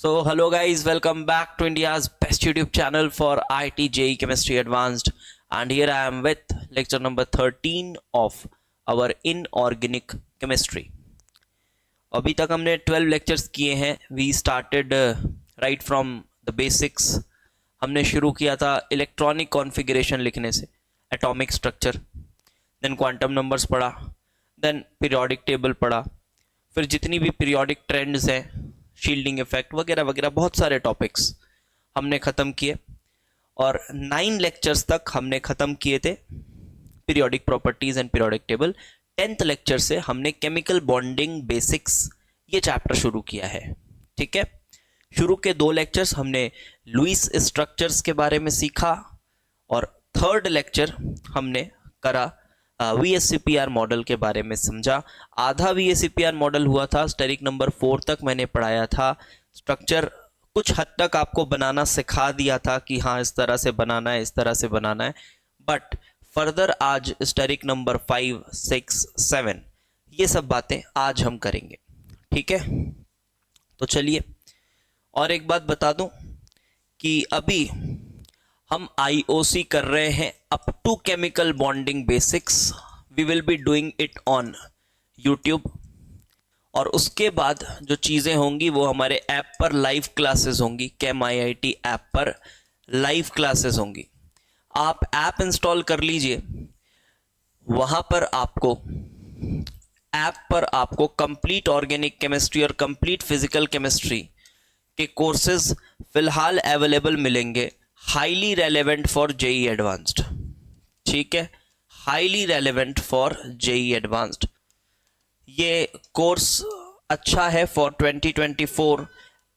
Hello guys, welcome back to India's best YouTube channel for IT JEE Chemistry Advanced, and here I am with lecture number 13 of our inorganic chemistry. अभी तक हमने 12 lectures किए हैं. We started right from the basics. हमने शुरू किया था electronic configuration लिखने से, atomic structure, then quantum numbers पढ़ा, देन पीरियोडिक टेबल पढ़ा, फिर जितनी भी पीरियोडिक ट्रेंड्स हैं, शील्डिंग इफेक्ट वगैरह वगैरह बहुत सारे टॉपिक्स हमने ख़त्म किए. और 9 लेक्चर्स तक हमने ख़त्म किए थे periodic properties and periodic table. 10th lecture से हमने केमिकल बॉन्डिंग बेसिक्स ये चैप्टर शुरू किया है. ठीक है, शुरू के 2 लेक्चर्स हमने लुईस स्ट्रक्चर्स के बारे में सीखा और 3rd लेक्चर हमने करा VSCPR मॉडल के बारे में समझा. आधा VSCPR मॉडल हुआ था, स्टेरिक नंबर 4 तक मैंने पढ़ाया था. स्ट्रक्चर कुछ हद तक आपको बनाना सिखा दिया था कि हाँ इस तरह से बनाना है, इस तरह से बनाना है. बट फर्दर आज स्टेरिक नंबर 5, 6, 7 ये सब बातें आज हम करेंगे. ठीक है, तो चलिए और एक बात बता दूं कि अभी हम IOC कर रहे हैं up to chemical bonding basics. We will be doing it on YouTube, और उसके बाद जो चीज़ें होंगी वो हमारे ऐप पर लाइव क्लासेस होंगी. ChemIIT ऐप पर लाइव क्लासेस होंगी. आप ऐप इंस्टॉल कर लीजिए, वहाँ पर आपको कंप्लीट ऑर्गेनिक केमिस्ट्री और कंप्लीट फिजिकल केमिस्ट्री के कोर्सेज फिलहाल अवेलेबल मिलेंगे, highly relevant for JEE advanced. ठीक है, highly relevant for JEE advanced. ये कोर्स अच्छा है for 2024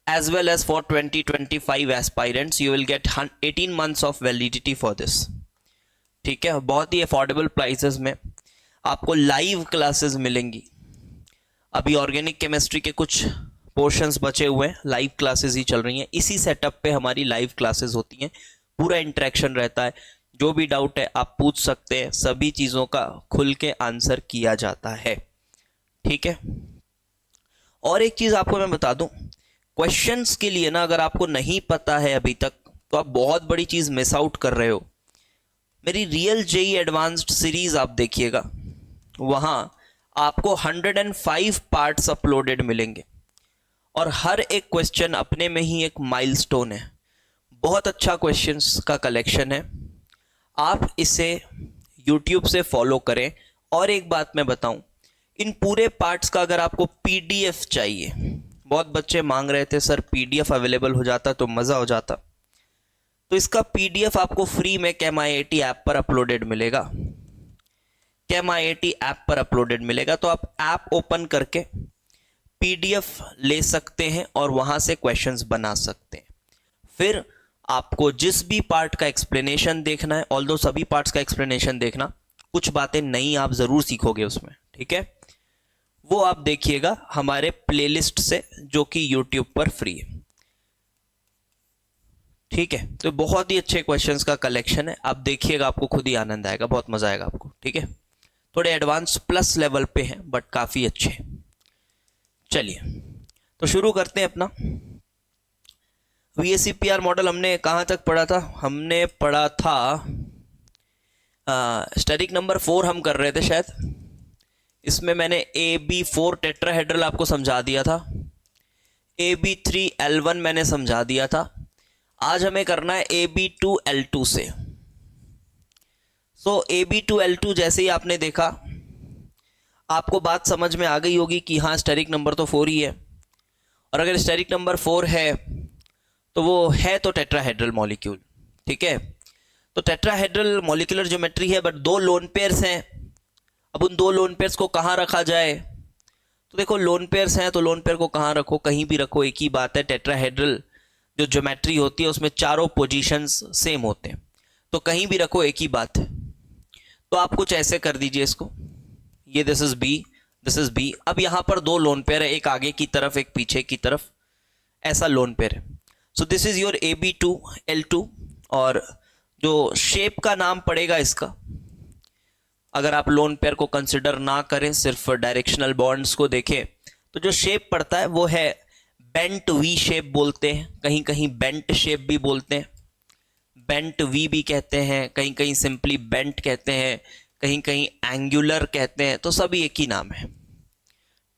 as well as for 2025 aspirants. You will get 18 months of validity for this. ठीक है, बहुत ही अफोर्डेबल प्राइसेस में आपको लाइव क्लासेस मिलेंगी. अभी ऑर्गेनिक केमिस्ट्री के कुछ पोर्शंस बचे हुए हैं, लाइव क्लासेस ही चल रही हैं. इसी सेटअप पे हमारी लाइव क्लासेस होती हैं, पूरा इंटरेक्शन रहता है. जो भी डाउट है आप पूछ सकते हैं, सभी चीज़ों का खुल के आंसर किया जाता है. ठीक है, और एक चीज़ आपको मैं बता दूं, क्वेश्चंस के लिए ना, अगर आपको नहीं पता है अभी तक तो आप बहुत बड़ी चीज़ मिस आउट कर रहे हो. मेरी रियल जेई एडवांस्ड सीरीज़ आप देखिएगा, वहाँ आपको 105 पार्ट्स अपलोडेड मिलेंगे और हर एक क्वेश्चन अपने में ही एक माइलस्टोन है. बहुत अच्छा क्वेश्चंस का कलेक्शन है. आप इसे यूट्यूब से फॉलो करें. और एक बात मैं बताऊं, इन पूरे पार्ट्स का अगर आपको PDF चाहिए, बहुत बच्चे मांग रहे थे सर PDF अवेलेबल हो जाता तो मज़ा हो जाता, तो इसका PDF आपको फ्री में ChemIIT ऐप पर अपलोडेड मिलेगा. ChemIIT ऐप पर अपलोडेड मिलेगा, तो आप ऐप ओपन करके PDF ले सकते हैं और वहाँ से क्वेश्चंस बना सकते हैं. फिर आपको जिस भी पार्ट का एक्सप्लेनेशन देखना है, ऑल्दो सभी पार्ट्स का एक्सप्लेनेशन देखना, कुछ बातें नई आप ज़रूर सीखोगे उसमें. ठीक है, वो आप देखिएगा हमारे प्लेलिस्ट से, जो कि YouTube पर फ्री है. ठीक है, तो बहुत ही अच्छे क्वेश्चंस का कलेक्शन है. आप देखिएगा, आपको खुद ही आनंद आएगा, बहुत मज़ा आएगा आपको. ठीक है, थोड़े एडवांस प्लस लेवल पे हैं बट काफ़ी अच्छे. चलिए तो शुरू करते हैं अपना. VSCPR मॉडल हमने कहाँ तक पढ़ा था? हमने पढ़ा था स्टेरिक नंबर 4 हम कर रहे थे शायद. इसमें मैंने AB4 टेट्राहेड्रल आपको समझा दिया था, AB3L1 मैंने समझा दिया था. आज हमें करना है AB2L2 से. AB2L2 जैसे ही आपने देखा, आपको बात समझ में आ गई होगी कि हाँ स्टेरिक नंबर तो 4 ही है, और अगर स्टेरिक नंबर 4 है तो वो है तो टेट्राहेड्रल मॉलिक्यूल. ठीक है, तो टेट्राहेड्रल मॉलिक्यूलर ज्योमेट्री है, बट 2 लोन पेयर्स हैं. अब उन 2 लोन पेयर्स को कहाँ रखा जाए? तो देखो, लोन पेयर्स हैं तो लोन पेयर को कहाँ रखो, कहीं भी रखो, एक ही बात है. टेट्राहेड्रल जो ज्योमेट्री होती है उसमें चारों पोजीशंस सेम होते हैं, तो कहीं भी रखो, एक ही बात है. तो आप कुछ ऐसे कर दीजिए इसको, ये this is B, this is B. अब यहाँ पर 2 लोन पेयर है, एक आगे की तरफ एक पीछे की तरफ, ऐसा लोन पेयर है. So this is your AB2L2. और जो शेप का नाम पड़ेगा इसका, अगर आप लोन पेयर को कंसिडर ना करें, सिर्फ डायरेक्शनल बॉन्ड्स को देखें, तो जो शेप पड़ता है वो है बेंट वी शेप बोलते हैं, कहीं कहीं बेंट शेप भी बोलते हैं, बेंट वी भी कहते हैं, कहीं कहीं सिंपली बेंट कहते हैं, कहीं कहीं एंगुलर कहते हैं, तो सब एक ही नाम है।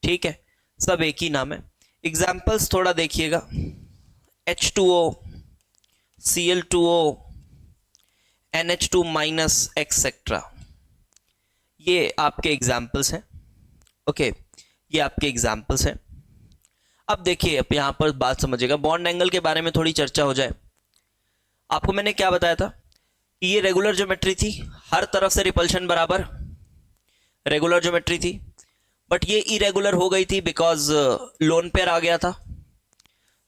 ठीक है, सब एक ही नाम है। एग्जाम्पल्स थोड़ा देखिएगा, H2O, Cl2O, NH2 minus etcetera, ये आपके एग्जाम्पल्स हैं। ओके, ये आपके एग्जाम्पल्स हैं। अब देखिए, अब यहां पर बात समझिएगा, बॉन्ड एंगल के बारे में थोड़ी चर्चा हो जाए। आपको मैंने क्या बताया था कि ये रेगुलर ज्योमेट्री थी, हर तरफ से रिपल्शन बराबर रेगुलर ज्योमेट्री थी, बट ये इरेगुलर हो गई थी बिकॉज लोन पेयर आ गया था।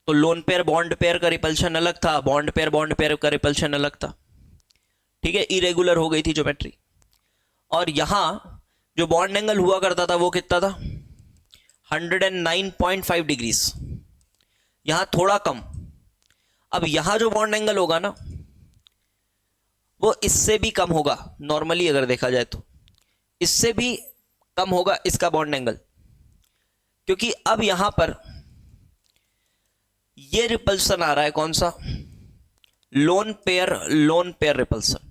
तो लोन पेयर बॉन्ड पेयर का रिपल्शन अलग था, बॉन्ड पेयर का रिपल्शन अलग था। ठीक है, इरेगुलर हो गई थी ज्योमेट्री। और यहां जो बॉन्ड एंगल हुआ करता था वो कितना था, 109.5 डिग्रीज, यहां थोड़ा कम। अब यहां जो बॉन्ड एंगल होगा ना वो इससे भी कम होगा, नॉर्मली अगर देखा जाए तो इससे भी कम होगा इसका बॉन्ड एंगल, क्योंकि अब यहां पर ये रिपल्सन आ रहा है, कौन सा, lone pair repulsion,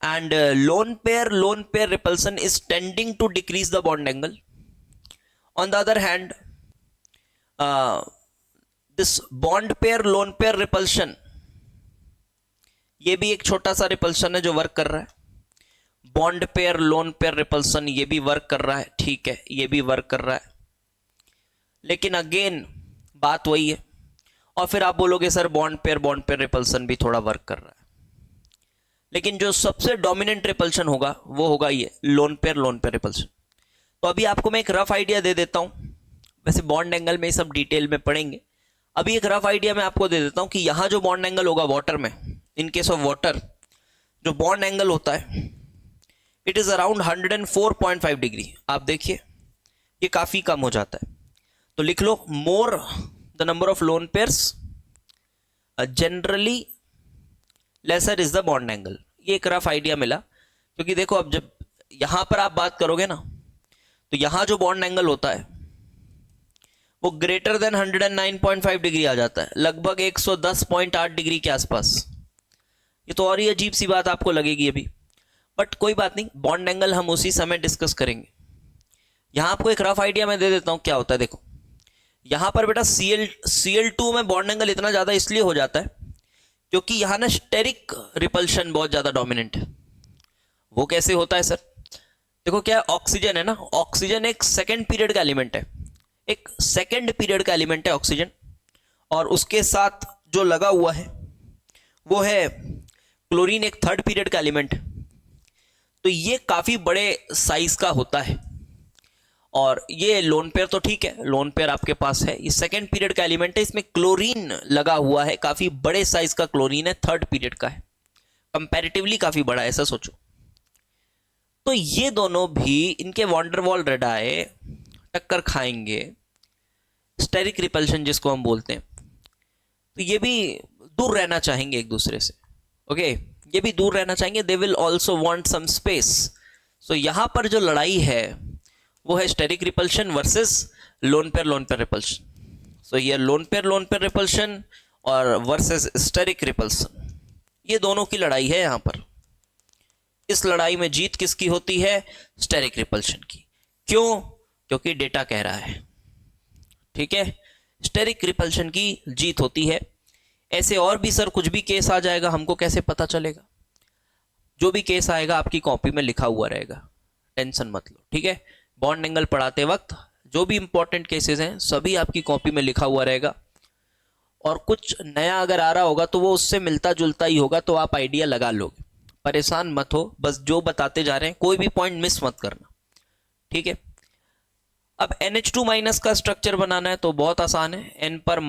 and lone pair repulsion is tending to decrease the bond angle. On the other hand, this bond pair lone pair repulsion, ये भी एक छोटा सा रिपल्सन है जो वर्क कर रहा है। Bond pair lone pair repulsion ये भी वर्क कर रहा है, ठीक है, ये भी वर्क कर रहा है, लेकिन अगेन बात वही है। और फिर आप बोलोगे सर बॉन्ड पेयर रिपल्सन भी थोड़ा वर्क कर रहा है, लेकिन जो सबसे डोमिनेंट रिपल्शन होगा वो होगा ये लोन पेयर रिपल्शन। तो अभी आपको मैं एक रफ आइडिया दे देता हूं, वैसे बॉन्ड एंगल में सब डिटेल में पढ़ेंगे, अभी एक रफ आइडिया मैं आपको दे देता हूं कि यहां जो बॉन्ड एंगल होगा वाटर में, इन केस ऑफ वाटर जो बॉन्ड एंगल होता है इट इज अराउंड 104.5 डिग्री। आप देखिए ये काफी कम हो जाता है, तो लिख लो more the number of lone pairs generally lesser is the bond angle. ये एक रफ आइडिया मिला, क्योंकि देखो अब जब यहां पर आप बात करोगे ना तो यहां जो बॉन्ड एंगल होता है वो ग्रेटर देन 109.5 डिग्री आ जाता है, लगभग 110.8 डिग्री के आसपास। ये तो और ही अजीब सी बात आपको लगेगी अभी, बट कोई बात नहीं, बॉन्ड एंगल हम उसी समय डिस्कस करेंगे। यहां आपको एक रफ आइडिया मैं दे देता हूं क्या होता है। देखो यहां पर बेटा Cl2 में बॉन्ड एंगल इतना ज्यादा इसलिए हो जाता है क्योंकि यहां ना स्टेरिक रिपल्शन बहुत ज्यादा डोमिनेंट है। वो कैसे होता है सर, देखो क्या ऑक्सीजन है ना, ऑक्सीजन एक सेकेंड पीरियड का एलिमेंट है, एक सेकेंड पीरियड का एलिमेंट है ऑक्सीजन, और उसके साथ जो लगा हुआ है वो है क्लोरीन, एक थर्ड पीरियड का एलिमेंट है। तो ये काफी बड़े साइज का होता है, और ये लोन पेयर तो ठीक है, लोन पेयर आपके पास है, ये सेकेंड पीरियड का एलिमेंट है, इसमें क्लोरीन लगा हुआ है, काफी बड़े साइज का क्लोरीन है, थर्ड पीरियड का है, कंपैरेटिवली काफी बड़ा है, ऐसा सोचो। तो ये दोनों भी इनके वॉन्डरवॉल रेडाई टक्कर खाएंगे, स्टेरिक रिपल्शन जिसको हम बोलते हैं, तो ये भी दूर रहना चाहेंगे एक दूसरे से। ओके, ये भी दूर रहना चाहेंगे, they will also want some space. So यहां पर जो लड़ाई है वो है steric repulsion versus lone pair repulsion. So ये लोन पेयर रिपल्शन और वर्सेस स्टेरिक रिपल्शन, ये दोनों की लड़ाई है यहां पर। इस लड़ाई में जीत किसकी होती है, स्टेरिक रिपल्शन की। क्यों, क्योंकि डेटा कह रहा है, ठीक है, स्टेरिक रिपल्शन की जीत होती है। ऐसे और भी सर कुछ भी केस आ जाएगा, हमको कैसे पता चलेगा, जो भी केस आएगा आपकी कॉपी में लिखा हुआ रहेगा, टेंशन मत लो, ठीक है। बॉन्ड एंगल पढ़ाते वक्त जो भी इंपॉर्टेंट केसेस हैं सभी आपकी कॉपी में लिखा हुआ रहेगा, और कुछ नया अगर आ रहा होगा तो वो उससे मिलता जुलता ही होगा, तो आप आइडिया लगा लोगे, परेशान मत हो, बस जो बताते जा रहे हैं कोई भी पॉइंट मिस मत करना, ठीक है। अब NH2 माइनस का स्ट्रक्चर बनाना है तो बहुत आसान है, N पर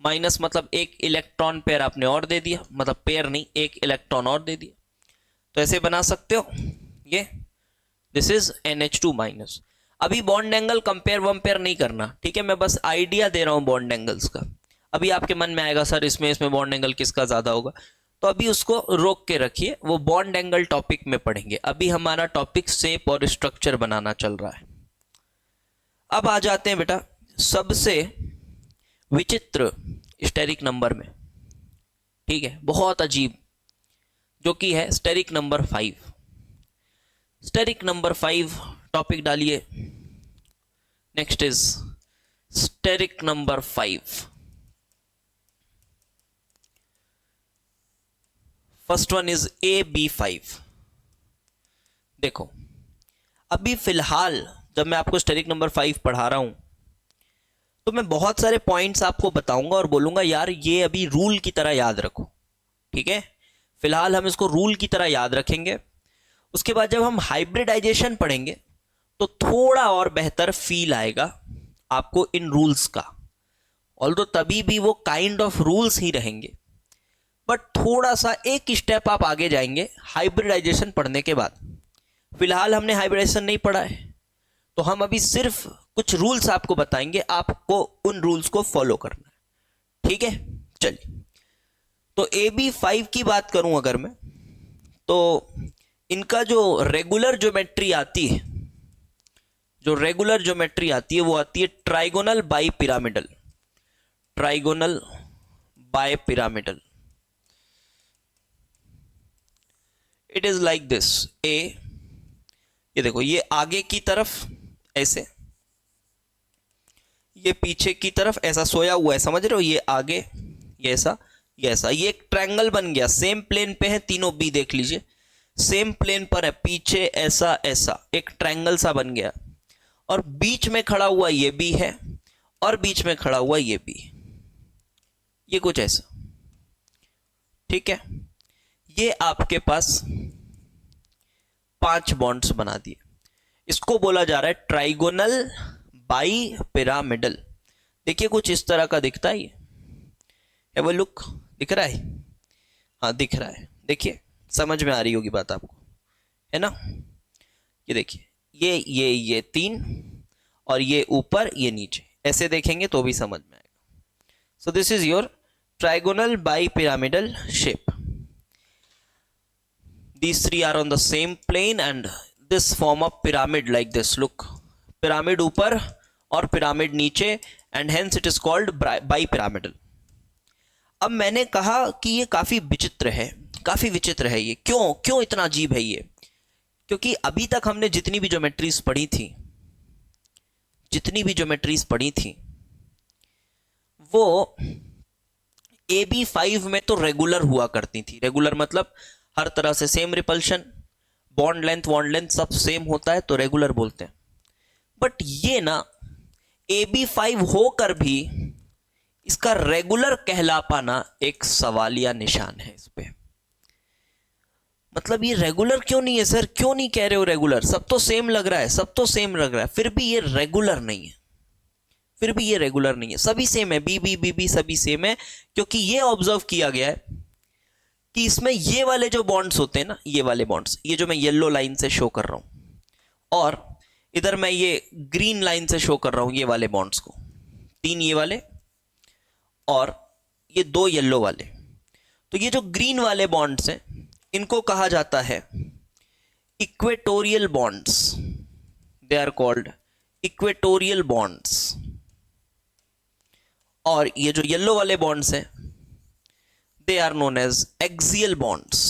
माइनस मतलब एक इलेक्ट्रॉन पेयर आपने और दे दिया, मतलब पेयर नहीं, एक इलेक्ट्रॉन और दे दिया, तो ऐसे बना सकते हो ये, दिस इज NH2 माइनस। अभी बॉन्ड एंगल कंपेयर वंपेयर नहीं करना, ठीक है, मैं बस आइडिया दे रहा हूं बॉन्ड एंगल्स का। अभी आपके मन में आएगा सर इसमें बॉन्ड एंगल किसका ज्यादा होगा, तो अभी उसको रोक के रखिए, वो बॉन्ड एंगल टॉपिक में पढ़ेंगे। अभी हमारा टॉपिक शेप और स्ट्रक्चर बनाना चल रहा है। अब आ जाते हैं बेटा सबसे विचित्र स्टेरिक नंबर में, ठीक है, बहुत अजीब, जो कि है steric number 5। Steric number 5 topic डालिए। Next is steric number 5। First one is AB5। देखो, अभी फिलहाल जब मैं आपको स्टेरिक नंबर 5 पढ़ा रहा हूं तो मैं बहुत सारे पॉइंट्स आपको बताऊंगा और बोलूंगा यार ये अभी रूल की तरह याद रखो, ठीक है। फिलहाल हम इसको रूल की तरह याद रखेंगे। उसके बाद जब हम हाइब्रिडाइजेशन पढ़ेंगे तो थोड़ा और बेहतर फील आएगा आपको इन रूल्स का, ऑल्दो तभी भी वो काइंड ऑफ रूल्स ही रहेंगे, बट थोड़ा सा एक स्टेप आप आगे जाएंगे हाइब्रिडाइजेशन पढ़ने के बाद। फिलहाल हमने हाइब्रिडाइजेशन नहीं पढ़ा है, तो हम अभी सिर्फ कुछ रूल्स आपको बताएंगे, आपको उन रूल्स को फॉलो करना है, ठीक है। चलिए, तो AB5 की बात करूं अगर मैं, तो इनका जो रेगुलर ज्योमेट्री आती है, जो रेगुलर ज्योमेट्री आती है वो आती है trigonal bipyramidal. Trigonal bipyramidal, it is like this. ये देखो, ये आगे की तरफ ऐसे, ये पीछे की तरफ ऐसा सोया हुआ है, समझ रहे हो, ये आगे, ये ऐसा, ये ऐसा, ये एक ट्रायंगल बन गया। सेम प्लेन पे है तीनों बी, देख लीजिए सेम प्लेन पर है, पीछे ऐसा ऐसा एक ट्रायंगल सा बन गया, और बीच में खड़ा हुआ ये बी है और बीच में खड़ा हुआ ये बी, ये कुछ ऐसा, ठीक है। ये आपके पास 5 बॉन्ड्स बना दिए। इसको बोला जा रहा है ट्राइगोनल बाई पिरामिडल। देखिए कुछ इस तरह का दिखता है, ये वो लुक दिख रहा है, हाँ दिख रहा है, देखिए समझ में आ रही होगी बात आपको, है ना। ये देखिए, ये 3 और ये ऊपर ये नीचे, ऐसे देखेंगे तो भी समझ में आएगा। So this is your trigonal bi pyramidal shape. These three are on the same plane and this form a pyramid like this. Look, pyramid ऊपर और pyramid नीचे, and hence it is called bipyramidal. अब मैंने कहा कि ये काफी विचित्र है, काफी विचित्र है ये। क्यों इतना अजीब है ये? क्योंकि अभी तक हमने जितनी भी ज्योमेट्रीज पढ़ी थी वो AB5 में तो रेगुलर हुआ करती थी। रेगुलर मतलब हर तरह से सेम रिपल्शन, बॉन्ड लेंथ सब सेम होता है तो रेगुलर बोलते हैं। बट ये ना AB5 होकर भी इसका रेगुलर कहला पाना एक सवालिया निशान है इस पे। मतलब ये रेगुलर क्यों नहीं है सर, क्यों नहीं कह रहे हो रेगुलर? सब तो सेम लग रहा है, फिर भी ये रेगुलर नहीं है, सभी सेम है, बी सभी सेम है। क्योंकि ये ऑब्जर्व किया गया है कि इसमें ये वाले जो बॉन्ड्स होते हैं ना, ये वाले बॉन्ड्स, ये जो मैं येलो लाइन से शो कर रहा हूं, और इधर मैं ये ग्रीन लाइन से शो कर रहा हूं, ये वाले बॉन्ड्स को, 3 ये वाले और ये 2 येलो वाले। तो ये जो ग्रीन वाले बॉन्ड्स हैं इनको कहा जाता है equatorial bonds. They are called equatorial bonds. और ये जो येलो वाले बॉन्ड्स हैं they are known as axial bonds.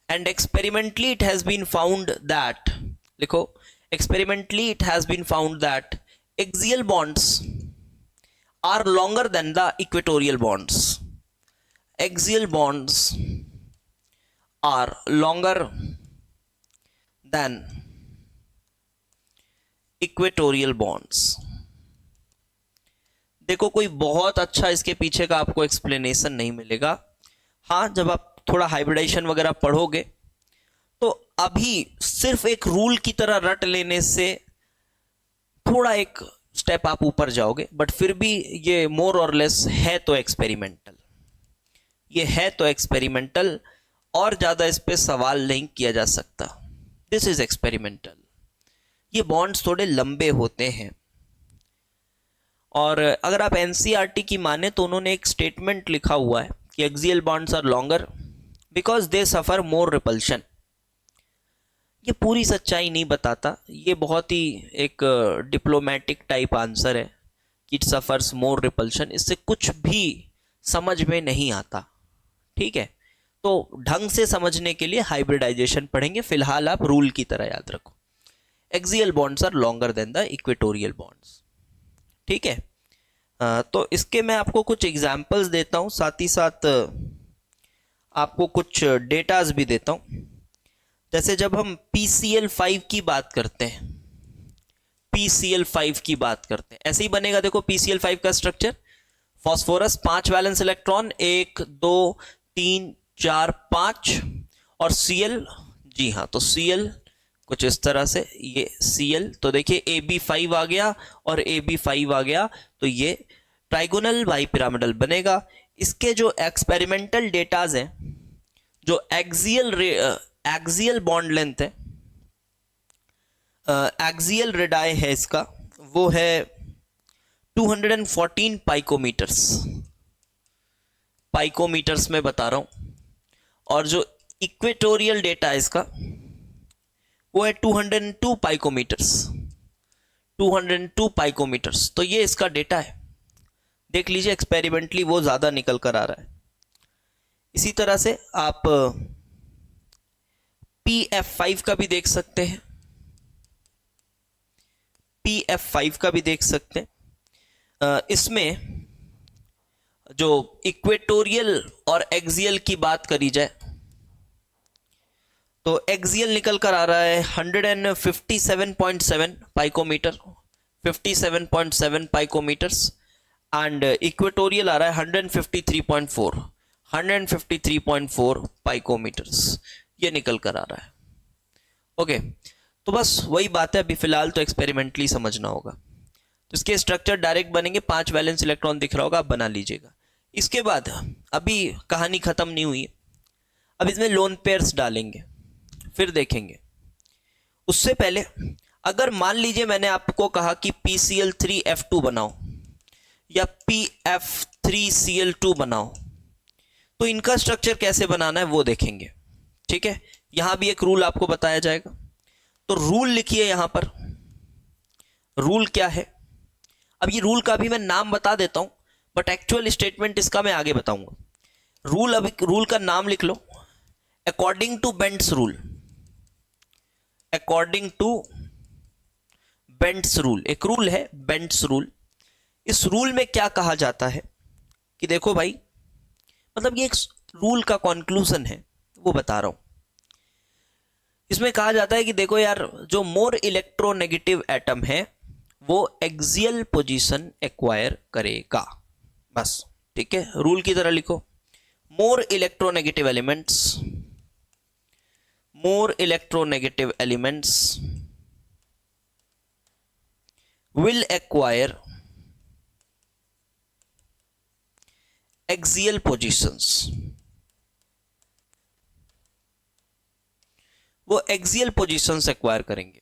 And experimentally it has been found that, लिखो, experimentally it has been found that axial bonds are longer than the equatorial bonds. Axial bonds are longer than equatorial bonds. देखो, कोई बहुत अच्छा इसके पीछे का आपको explanation नहीं मिलेगा। हाँ, जब आप थोड़ा हाइब्रिडाइजेशन वगैरह पढ़ोगे तो अभी सिर्फ एक रूल की तरह रट लेने से थोड़ा एक स्टेप आप ऊपर जाओगे, बट फिर भी ये मोर और लेस है तो एक्सपेरिमेंटल, और ज्यादा इस पे सवाल नहीं किया जा सकता। This is experimental. ये बॉन्ड्स थोड़े लंबे होते हैं, और अगर आप एनसीईआरटी की माने तो उन्होंने एक स्टेटमेंट लिखा हुआ है कि axial bonds are longer because they suffer more repulsion. ये पूरी सच्चाई नहीं बताता, ये बहुत ही एक डिप्लोमेटिक टाइप आंसर है कि इट सफर्स मोर रिपल्शन। इससे कुछ भी समझ में नहीं आता, ठीक है। तो ढंग से समझने के लिए हाइब्रिडाइजेशन पढ़ेंगे, फिलहाल आप रूल की तरह याद रखो। Axial bonds are longer than the equatorial bonds, ठीक है। तो इसके मैं आपको कुछ एग्जांपल्स देता हूँ, साथ ही साथ आपको कुछ डेटाज भी देता हूँ। जैसे जब हम PCl5 की बात करते हैं, PCl5 की बात करते हैं, ऐसे ही बनेगा। देखो PCl5 का स्ट्रक्चर, फॉस्फोरस 5 वैलेंस इलेक्ट्रॉन, 1 2 3 4 5, और Cl, जी हाँ, तो Cl कुछ इस तरह से, ये Cl, तो देखिए AB5 आ गया और AB5 आ गया, तो ये ट्राइगोनल बाइपिरामिडल बनेगा। इसके जो एक्सपेरिमेंटल डेटाज हैं, जो एक्सियल बॉन्ड लेंथ है, एक्सियल रेडाई है इसका, वो है 214 पाइकोमीटर्स में बता रहा हूं। और जो इक्वेटोरियल डेटा है इसका, वो है 202 पाइकोमीटर्स। तो ये इसका डेटा है, देख लीजिए एक्सपेरिमेंटली वो ज्यादा निकल कर आ रहा है। इसी तरह से आप PF5 का भी देख सकते हैं, PF5 का भी देख सकते हैं। इसमें जो इक्वेटोरियल और एक्सियल की बात करी जाए, तो एक्सियल निकल कर आ रहा है 157.7 पाइकोमीटर, 57.7 पाइकोमीटर्स, एंड इक्वेटोरियल आ रहा है 153.4 पाइकोमीटर्स, ये निकल कर आ रहा है। ओके, तो बस वही बात है, अभी फिलहाल तो एक्सपेरिमेंटली समझना होगा। तो इसके स्ट्रक्चर डायरेक्ट बनेंगे, 5 वैलेंस इलेक्ट्रॉन दिख रहा होगा, आप बना लीजिएगा। इसके बाद अभी कहानी खत्म नहीं हुई है, अब इसमें लोन पेयर्स डालेंगे, फिर देखेंगे। उससे पहले अगर मान लीजिए मैंने आपको कहा कि PCl3F2 बनाओ या PF3Cl2 बनाओ, तो इनका स्ट्रक्चर कैसे बनाना है वो देखेंगे, ठीक है। यहां भी एक रूल आपको बताया जाएगा, तो रूल लिखिए यहां पर। रूल क्या है, अब ये रूल का भी मैं नाम बता देता हूं, बट एक्चुअल स्टेटमेंट इसका मैं आगे बताऊंगा। रूल, अभी रूल का नाम लिख लो, according to Bent's rule. According to Bent's rule, एक रूल है बेंट्स रूल। इस रूल में क्या कहा जाता है कि देखो भाई, मतलब ये एक रूल का कंक्लूजन है, वो बता रहा हूं। इसमें कहा जाता है कि देखो यार, जो मोर इलेक्ट्रोनेगेटिव एटम है वो एक्सियल पोजीशन एक्वायर करेगा, बस, ठीक है। रूल की तरह लिखो, more electronegative elements will acquire axial positions, वो एक्सियल पोजीशंस एक्वायर करेंगे।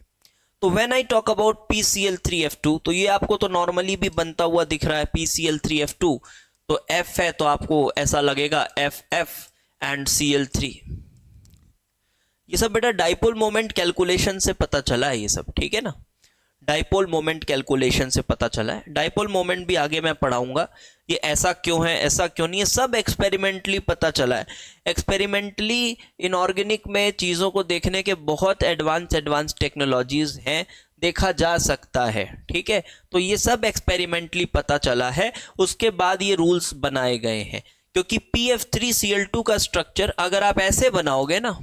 तो when I talk about PCl3F2, तो ये आपको तो नॉर्मली भी बनता हुआ दिख रहा है PCl3F2, तो F है तो आपको ऐसा लगेगा FF एंड Cl3। ये सब बेटा डाइपोल मोमेंट कैलकुलेशन से पता चला है, ये सब ठीक है ना, डाइपोल मोमेंट कैलकुलेशन से पता चला है। डाइपोल मोमेंट भी आगे मैं पढ़ाऊंगा, ये ऐसा क्यों है ऐसा क्यों नहीं है, सब एक्सपेरिमेंटली पता चला है। एक्सपेरिमेंटली इनऑर्गेनिक में चीज़ों को देखने के बहुत एडवांस टेक्नोलॉजीज हैं, देखा जा सकता है, ठीक है। तो ये सब एक्सपेरिमेंटली पता चला है, उसके बाद ये रूल्स बनाए गए हैं। क्योंकि PF3Cl2 का स्ट्रक्चर अगर आप ऐसे बनाओगे ना,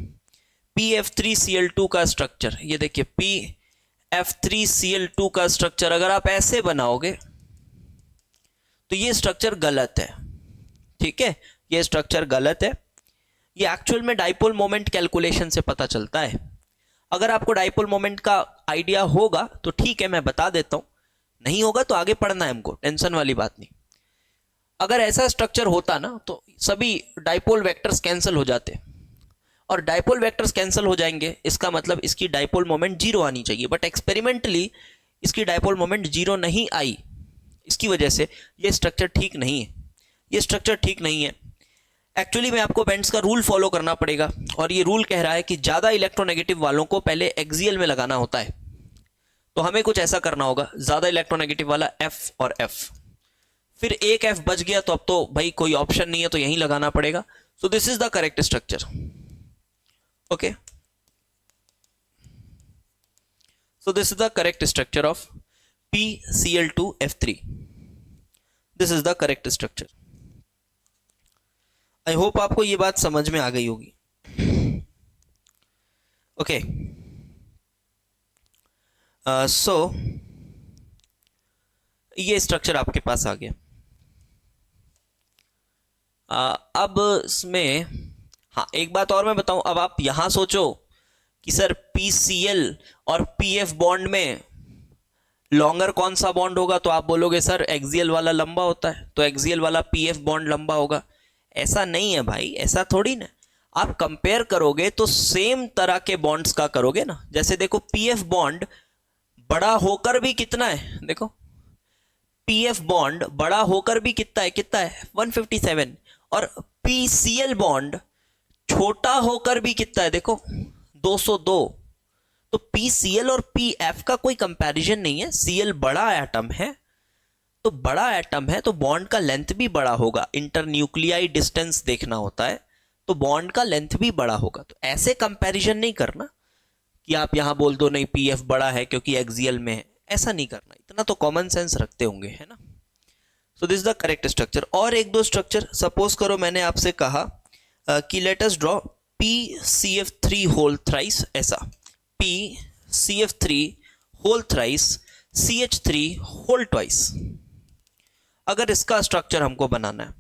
PF3Cl2 का स्ट्रक्चर, ये देखिए PF3Cl2 का स्ट्रक्चर अगर आप ऐसे बनाओगे तो ये स्ट्रक्चर गलत है, ठीक है, ये स्ट्रक्चर गलत है। ये एक्चुअल में डाइपोल मोमेंट कैलकुलेशन से पता चलता है। अगर आपको डाइपोल मोमेंट का आइडिया होगा तो ठीक है, मैं बता देता हूं, नहीं होगा तो आगे पढ़ना है हमको, टेंशन वाली बात नहीं। अगर ऐसा स्ट्रक्चर होता ना तो सभी डाइपोल वेक्टर्स कैंसिल हो जाते, और डाइपोल वेक्टर्स कैंसिल हो जाएंगे, इसका मतलब इसकी डाइपोल मोमेंट जीरो आनी चाहिए, बट एक्सपेरिमेंटली इसकी डाइपोल मोमेंट जीरो नहीं आई। इसकी वजह से ये स्ट्रक्चर ठीक नहीं है, ये स्ट्रक्चर ठीक नहीं है। एक्चुअली में आपको बेंड्स का रूल फॉलो करना पड़ेगा, और ये रूल कह रहा है कि ज़्यादा इलेक्ट्रोनेगेटिव वालों को पहले एक्सियल में लगाना होता है। तो हमें कुछ ऐसा करना होगा, ज़्यादा इलेक्ट्रोनेगेटिव वाला F और F, फिर एक F बच गया तो अब तो भाई कोई ऑप्शन नहीं है, तो यहीं लगाना पड़ेगा। So this is the correct structure. Okay, so this is the correct structure of PCl2F3. This is the correct structure. I hope आपको ये बात समझ में आ गई होगी। ओके, सो ये स्ट्रक्चर आपके पास आ गया। अब इसमें हाँ एक बात और मैं बताऊं, अब आप यहां सोचो कि सर PCl और PF बॉन्ड में लॉन्गर कौन सा बॉन्ड होगा, तो आप बोलोगे सर एक्सियल वाला लंबा होता है, तो एक्सियल वाला PF बॉन्ड लंबा होगा। ऐसा नहीं है भाई, ऐसा थोड़ी ना। आप कंपेयर करोगे तो सेम तरह के बॉन्ड्स का करोगे ना। जैसे देखो PF बॉन्ड बड़ा होकर भी कितना है, देखो PF बॉन्ड बड़ा होकर भी कितना है 157, और PCl बॉन्ड छोटा होकर भी कितना है, देखो 202। तो PCl और PF का कोई कंपैरिजन नहीं है। Cl बड़ा एटम है, तो बड़ा एटम है तो बॉन्ड का लेंथ भी बड़ा होगा। इंटरन्यूक्लियाई डिस्टेंस देखना होता है, तो बॉन्ड का लेंथ भी बड़ा होगा। तो ऐसे कंपैरिजन नहीं करना कि आप यहां बोल दो नहीं PF बड़ा है क्योंकि एक्सियल में है, ऐसा नहीं करना। इतना तो कॉमन सेंस रखते होंगे, है ना। So this is the correct structure. और एक दो स्ट्रक्चर सपोज करो मैंने आपसे कहा कि let us draw PCF3 whole thrice, ऐसा PCF3 whole thrice CH3 whole twice. अगर इसका स्ट्रक्चर हमको बनाना है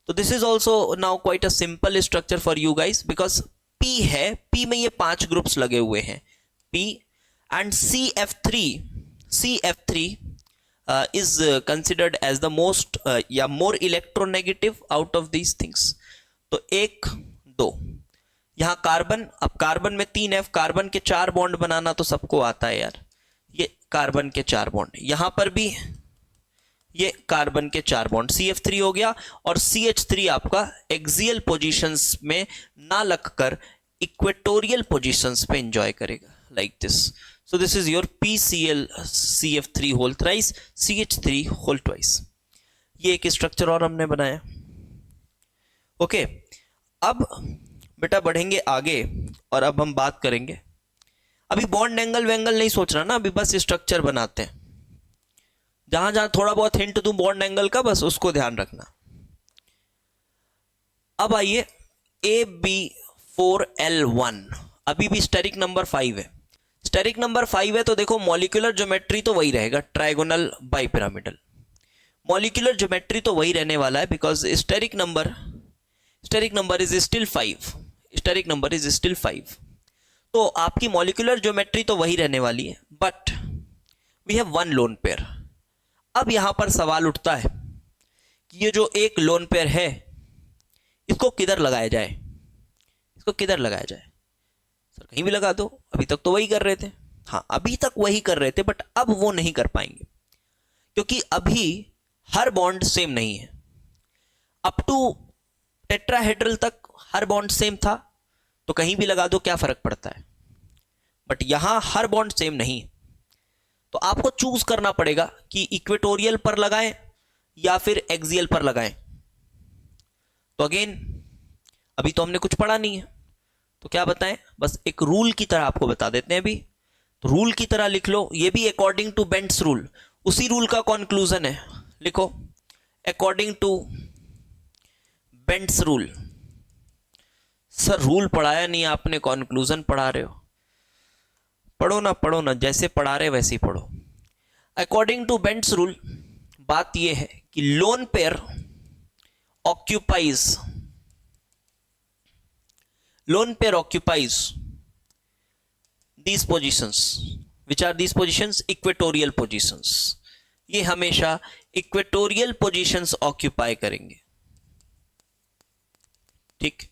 तो this is also now quite a simple structure for you guys, because P है, P में ये 5 ग्रुप्स लगे हुए हैं P and CF3 is considered as the most या more electronegative out of these things। तो 1 2 यहाँ कार्बन, अब कार्बन में 3F, कार्बन के 4 बॉन्ड बनाना तो सबको आता है यार। ये कार्बन के 4 बॉन्ड, यहाँ पर भी ये कार्बन के 4 बॉन्ड, CF3 हो गया। और CH3 आपका एक्सियल पोजीशंस में ना लगकर इक्वेटोरियल पोजीशंस पे एंजॉय करेगा, like this. So this is your PCl CF3 whole thrice CH3 whole twice। ये एक स्ट्रक्चर और हमने बनाया। ओके, अब बेटा बढ़ेंगे आगे और अब हम बात करेंगे, अभी बॉन्ड एंगल वेंगल नहीं सोचना ना, अभी बस स्ट्रक्चर बनाते हैं। जहां जहां थोड़ा बहुत हिंट दूं बॉन्ड एंगल का, बस उसको ध्यान रखना। अब आइए AB4L1, अभी भी स्टेरिक नंबर 5 है। स्टेरिक नंबर 5 है तो देखो मॉलिक्यूलर ज्योमेट्री तो वही रहेगा, ट्राइगोनल बाइपिरामिडल। मॉलिक्यूलर ज्योमेट्री तो वही रहने वाला है, because steric number is still 5। Steric number is still 5, तो आपकी मॉलिक्यूलर ज्योमेट्री तो वही रहने वाली है, but we have one lone pair. अब यहां पर सवाल उठता है कि ये जो एक लोन पेयर है इसको किधर लगाया जाए, सर कहीं भी लगा दो। अभी तक तो वही कर रहे थे, हाँ अभी तक वही कर रहे थे, बट अब वो नहीं कर पाएंगे क्योंकि अभी हर बॉन्ड सेम नहीं है। अप टू टेट्राहेड्रल तक हर बॉन्ड सेम था, तो कहीं भी लगा दो क्या फर्क पड़ता है, बट यहां हर बॉन्ड सेम नहीं है। तो आपको चूज करना पड़ेगा कि इक्वेटोरियल पर लगाएं या फिर एक्सियल पर लगाएं। तो अगेन अभी तो हमने कुछ पढ़ा नहीं है, तो क्या बताएं, बस एक रूल की तरह आपको बता देते हैं अभी। तो रूल की तरह लिख लो, ये भी अकॉर्डिंग टू बेंड्स रूल, उसी रूल का कॉन्क्लूजन है। लिखो according to Bent's rule. Sir rule पढ़ाया नहीं आपने, कॉन्क्लूजन पढ़ा रहे हो। पढ़ो ना, जैसे पढ़ा रहे वैसे ही पढ़ो। अकॉर्डिंग टू बेंड्स रूल बात यह है कि lone pair occupies these positions, which are these positions, equatorial positions। ये हमेशा इक्वेटोरियल पोजीशंस ऑक्यूपाई करेंगे। ठीक,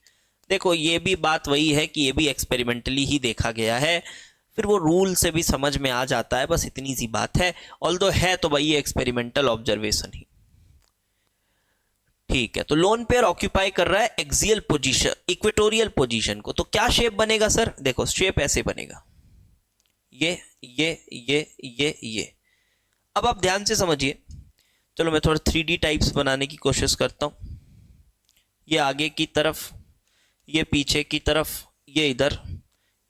देखो ये भी बात वही है कि ये भी एक्सपेरिमेंटली ही देखा गया है, फिर वो रूल से भी समझ में आ जाता है, बस इतनी सी बात है। ऑल्दो है तो भाई ये एक्सपेरिमेंटल ऑब्जर्वेशन ही। ठीक है, तो लोन पेयर ऑक्यूपाई कर रहा है एक्सियल पोजीशन, इक्वेटोरियल पोजीशन को। तो क्या शेप बनेगा सर? देखो शेप ऐसे बनेगा, ये। अब आप ध्यान से समझिए। चलो मैं थोड़ा 3D टाइप्स बनाने की कोशिश करता हूं। ये आगे की तरफ, ये पीछे की तरफ, ये इधर,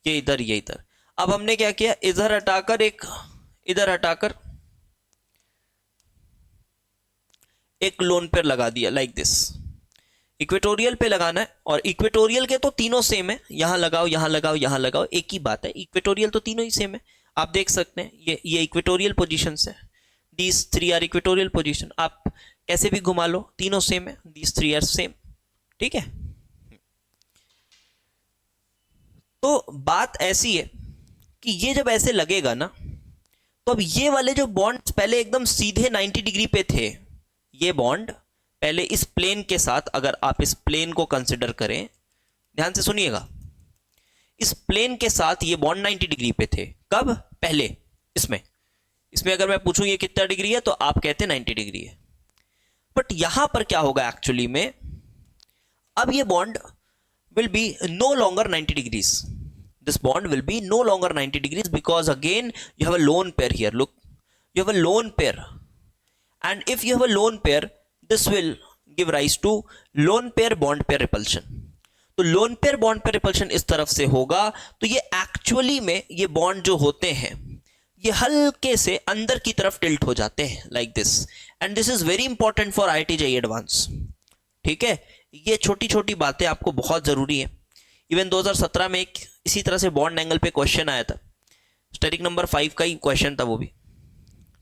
ये इधर, ये इधर। अब हमने क्या किया, इधर हटाकर इधर हटाकर एक लोन पेयर लगा दिया, लाइक दिस। इक्वेटोरियल पे लगाना है, और इक्वेटोरियल के तो तीनों सेम है, यहां लगाओ, यहां लगाओ, यहां लगाओ, एक ही बात है। इक्वेटोरियल तो तीनों ही सेम है, आप देख सकते हैं। ये इक्वेटोरियल पोजीशन है, दीज 3 आर इक्वेटोरियल पोजीशन। आप कैसे भी घुमा लो, तीनों सेम है, दीज 3 आर सेम। ठीक है, तो बात ऐसी है कि ये जब ऐसे लगेगा ना, तो अब ये वाले जो बॉन्ड पहले एकदम सीधे 90 डिग्री पे थे, ये बॉन्ड पहले इस प्लेन के साथ, अगर आप इस प्लेन को कंसिडर करें, ध्यान से सुनिएगा, इस प्लेन के साथ ये बॉन्ड 90 डिग्री पे थे। कब? पहले इसमें अगर मैं पूछूं ये कितना डिग्री है, तो आप कहते हैं 90 डिग्री है। बट यहां पर क्या होगा एक्चुअली में, अब ये bond will be no longer 90 degrees. This bond will be no longer 90 degrees because again you have a lone pair here. Look, you have a lone pair, and if you have a lone pair, this will give rise to lone pair bond pair repulsion. तो lone pair bond pair repulsion इस तरफ से होगा, तो ये actually में ये bond जो होते हैं ये हल्के से अंदर की तरफ टिल्ट हो जाते हैं, like this. And this is very important for IIT-JEE advance. ठीक है, ये छोटी छोटी बातें आपको बहुत जरूरी है। इवन 2017 में एक इसी तरह से बॉन्ड एंगल पे क्वेश्चन आया था, स्टेरिक नंबर 5 का ही क्वेश्चन था वो भी।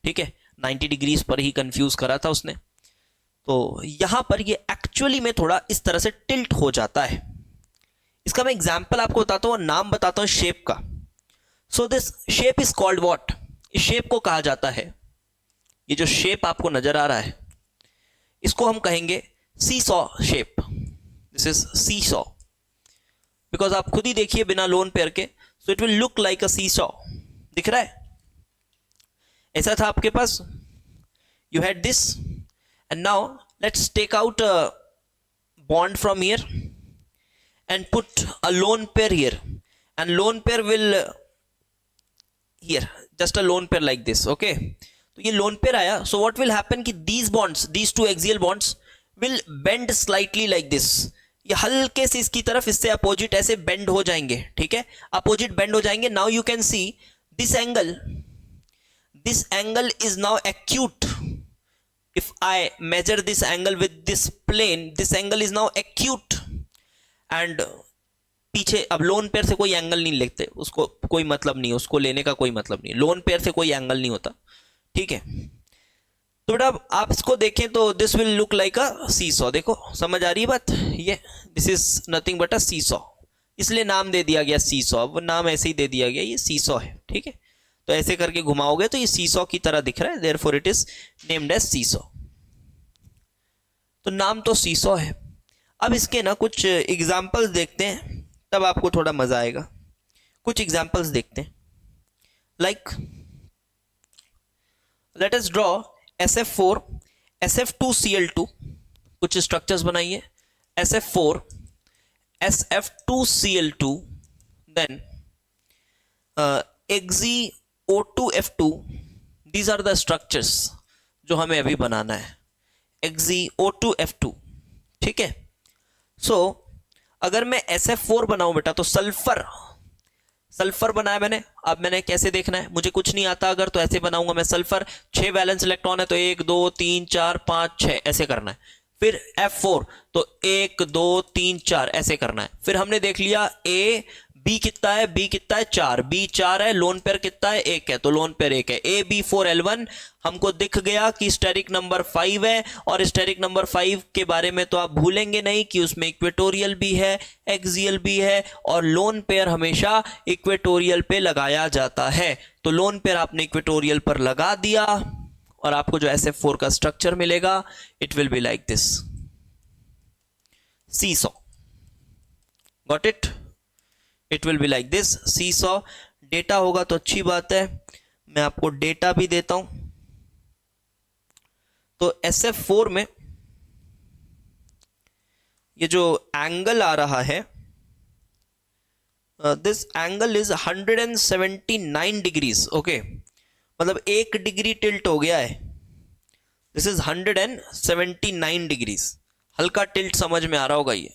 ठीक है, 90 डिग्रीज पर ही कंफ्यूज करा था उसने। तो यहां पर ये एक्चुअली में थोड़ा इस तरह से टिल्ट हो जाता है। इसका मैं एग्जाम्पल आपको बताता हूँ, नाम बताता हूँ शेप का। So this shape is called what? इस शेप को कहा जाता है, ये जो शेप आपको नजर आ रहा है, इसको हम कहेंगे seesaw shape. This is seesaw, because आप खुद ही देखिए बिना लोन पेयर के, so it will look like a seesaw. दिख रहा है? ऐसा था आपके पास, you had this, and now let's take out a bond from here and put a lone pair here, and lone pair will here, just a lone pair like this. Okay, तो ये lone pair आया। So what will happen कि these bonds, these two axial bonds will bend slightly like this। ये हल्के से इसकी तरफ, इससे अपोजिट ऐसे बेंड हो जाएंगे। ठीक है, अपोजिट बेंड हो जाएंगे। Now you can see this angle is now acute. If I measure this angle with this plane, this angle is now acute. And पीछे अब लोन पेयर से कोई एंगल नहीं लेते, उसको कोई मतलब नहीं, उसको लेने का कोई मतलब नहीं, लोन पेयर से कोई एंगल नहीं होता। ठीक है, तो बेटा आप इसको देखें तो this will look like a seesaw. देखो समझ आ रही है बात? ये this is nothing but a seesaw, इसलिए नाम दे दिया गया सीसॉ। वो नाम ऐसे ही दे दिया गया, ये सीसॉ है। ठीक है, तो ऐसे करके घुमाओगे तो ये सीसॉ की तरह दिख रहा है, therefore it is named as seesaw. तो नाम तो सीसॉ है। अब इसके ना कुछ एग्जाम्पल्स देखते हैं, तब आपको थोड़ा मजा आएगा। कुछ एग्जाम्पल्स देखते हैं, like late us draw SF4 SF2Cl2, कुछ स्ट्रक्चर्स बनाइए। SF4 SF2Cl2, then XeO2F2। These are the structures जो हमें अभी बनाना है, XeO2F2। ठीक है, सो अगर मैं SF4 बनाऊं बेटा, तो सल्फर बनाया मैंने। अब मैंने कैसे देखना है, मुझे कुछ नहीं आता अगर, तो ऐसे बनाऊंगा मैं। सल्फर 6 वैलेंस इलेक्ट्रॉन है, तो 1 2 3 4 5 6 ऐसे करना है। फिर F4 तो 1 2 3 4 ऐसे करना है। फिर हमने देख लिया A B कितना है, B कितना है 4, B 4 है, लोन पेयर कितना है 1 है, तो लोन पेयर 1 है। AB4L1 हमको दिख गया कि स्टेरिक नंबर 5 है, और स्टेरिक नंबर 5 के बारे में तो आप भूलेंगे नहीं कि उसमें इक्वेटोरियल भी है, एक्सियल भी है, और लोन पेयर हमेशा इक्वेटोरियल पे लगाया जाता है। तो लोन पेयर आपने इक्वेटोरियल पर लगा दिया, और आपको जो SF4 का स्ट्रक्चर मिलेगा, it will be like this, seesaw. Got it? It will be like this, seesaw. Data होगा तो अच्छी बात है, मैं आपको डेटा भी देता हूं। तो SF4 में ये जो एंगल आ रहा है, this angle is 179 degrees. Okay, मतलब 1 डिग्री टिल्ट हो गया है। This is 179 degrees. हल्का टिल्ट समझ में आ रहा होगा ये,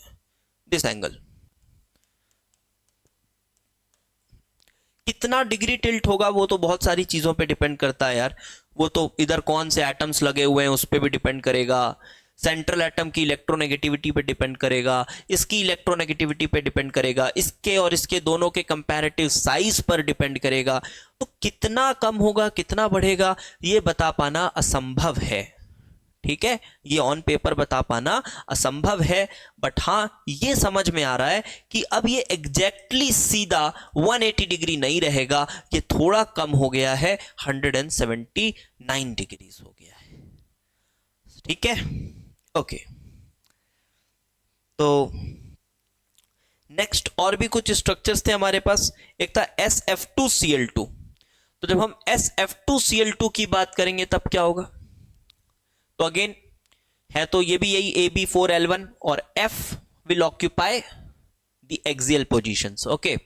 दिस एंगल। कितना डिग्री टिल्ट होगा वो तो बहुत सारी चीजों पे डिपेंड करता है यार। वो तो इधर कौन से एटम्स लगे हुए हैं उस पे भी डिपेंड करेगा, सेंट्रल एटम की इलेक्ट्रोनेगेटिविटी पे डिपेंड करेगा, इसकी इलेक्ट्रोनेगेटिविटी पे डिपेंड करेगा, इसके और इसके दोनों के कंपैरेटिव साइज पर डिपेंड करेगा। तो कितना कम होगा कितना बढ़ेगा ये बता पाना असंभव है। ठीक है, ये ऑन पेपर बता पाना असंभव है, बट हाँ ये समझ में आ रहा है कि अब ये एग्जैक्टली सीधा 180 डिग्री नहीं रहेगा, ये थोड़ा कम हो गया है, 179 डिग्रीज हो गया है। ठीक है, ओके। तो नेक्स्ट और भी कुछ स्ट्रक्चर्स थे हमारे पास। एक था SF2Cl2। तो जब हम SF2Cl2 की बात करेंगे तब क्या होगा? तो अगेन है तो ये भी यही AB4L1 और F will occupy the axial positions। Okay,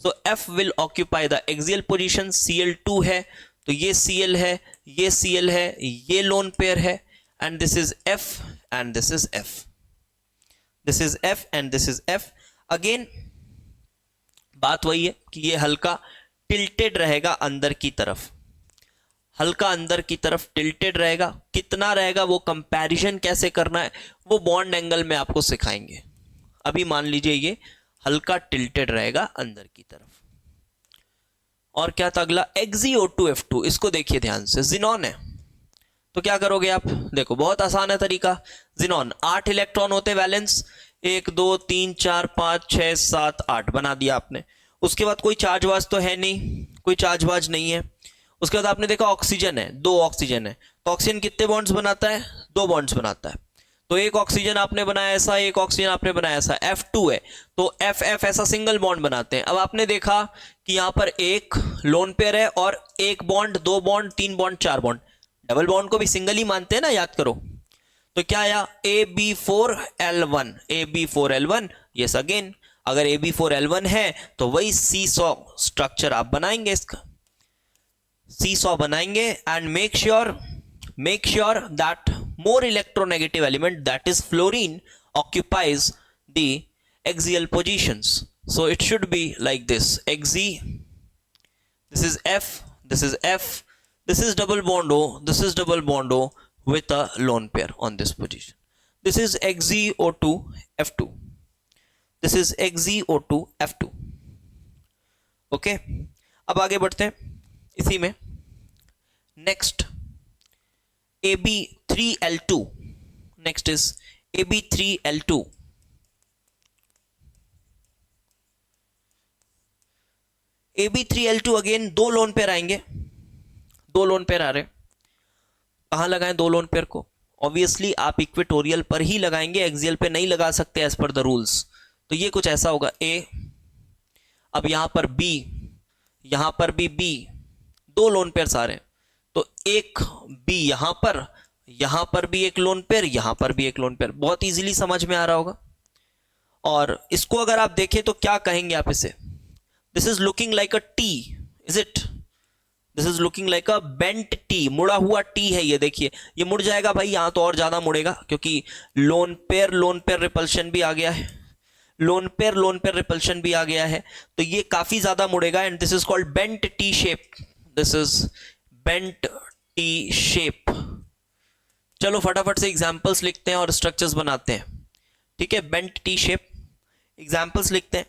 so F will occupy the axial position। Cl2 है तो ये Cl है, ये Cl है, ये लोन पेयर है, and this is F and this is F, this is F and this is F। Again बात वही है कि ये हल्का टिल्टेड रहेगा अंदर की तरफ, हल्का अंदर की तरफ टिल्टेड रहेगा। कितना रहेगा वो कंपैरिजन कैसे करना है वो बॉन्ड एंगल में आपको सिखाएंगे। अभी मान लीजिए ये हल्का टिल्टेड रहेगा अंदर की तरफ। और क्या था अगला? XeO2F2। इसको देखिए ध्यान से, जिनॉन है तो क्या करोगे आप? देखो बहुत आसान है तरीका। जिनॉन 8 इलेक्ट्रॉन होते वैलेंस, 1 2 3 4 5 6 7 8 बना दिया आपने। उसके बाद कोई चार्ज वार्ज तो है नहीं, कोई चार्ज वार्ज नहीं है। उसके बाद आपने देखा ऑक्सीजन है, 2 ऑक्सीजन है, तो ऑक्सीजन कितने बॉन्ड्स बनाता है? 2 बॉन्ड्स बनाता है। तो एक ऑक्सीजन आपने बनाया ऐसा, एक ऑक्सीजन आपने बनाया ऐसा, F2 है तो FF ऐसा सिंगल बॉन्ड बनाते हैं। अब आपने देखा कि यहां पर एक लोन पेयर है और एक bond, 2 bond, 3 bond, 4 bond. Double bond को भी सिंगल ही मानते हैं ना, याद करो। तो क्या आया? AB4L1, AB4L1। यस अगेन, अगर AB4L1 है तो वही सीसॉ स्ट्रक्चर आप बनाएंगे, इसका सीसॉ बनाएंगे। And make sure that more electronegative element, that is fluorine, occupies the axial positions। So it should be like this: Xe, this is F, this is F, this is double bond O, this is double bond O with a lone pair on this position। This is XeO2F2, this is XeO2F2। Okay, अब आगे बढ़ते हैं इसी में। Next AB3L2, next is AB3L2। AB3L2 again 2 lone pair आएंगे, 2 lone pair आ रहे। कहां लगाएं 2 लोन पेयर को? ऑब्वियसली आप इक्वेटोरियल पर ही लगाएंगे, एक्सियल पे नहीं लगा सकते एज पर द रूल्स। तो ये कुछ ऐसा होगा A, अब यहां पर B, यहां पर भी B, 2 लोन पेयर आ रहे हैं। तो एक B यहां पर भी एक लोन पेयर, यहां पर भी एक लोन पेयर। बहुत इजीली समझ में आ रहा होगा। और इसको अगर आप देखें तो क्या कहेंगे आप इसे? This is looking like a T, is it? This is looking like a bent T, मुड़ा हुआ टी है ये। देखिए ये मुड़ जाएगा भाई, यहां तो और ज्यादा मुड़ेगा क्योंकि लोन पेयर रिपल्शन भी आ गया है, लोन पेयर रिपल्शन भी आ गया है, तो ये काफी ज्यादा मुड़ेगा। And this is called bent T shape, this is bent T shape. चलो फटाफट से एग्जांपल्स लिखते हैं और स्ट्रक्चर्स बनाते हैं। ठीक है, बेंट टी शेप एग्जांपल्स लिखते हैं।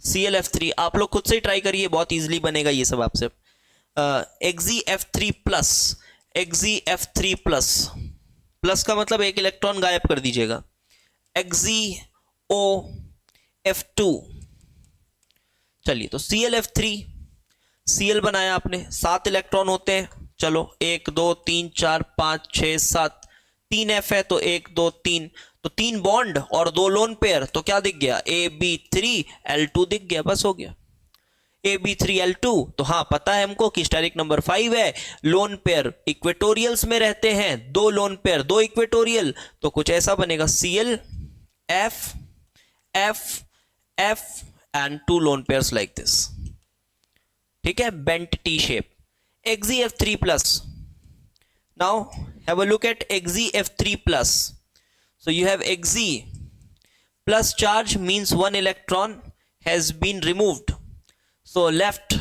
ClF3 आप लोग खुद से ही ट्राई करिए, बहुत इजीली बनेगा ये सब आपसे। XeF3 प्लस का मतलब एक इलेक्ट्रॉन गायब कर दीजिएगा। XeOF2। चलिए तो ClF3, Cl बनाया आपने, 7 इलेक्ट्रॉन होते हैं। चलो 1 2 3 4 5 6 7, 3 F है तो 1 2 3, तो 3 बॉन्ड और 2 लोन पेयर, तो क्या दिख गया? AB3L2 दिख गया, बस हो गया। AB3L2, तो हाँ पता है हमको कि स्टेरिक नंबर 5 है, लोन पेयर इक्वेटोरियल्स में रहते हैं, दो लोन पेयर दो इक्वेटोरियल, तो कुछ ऐसा बनेगा Cl F F F and two lone pairs like this. ठीक है, bent T shape. XeF3 plus. Now have a look at XeF3 plus. So you have Xe plus charge means one electron has been removed. So left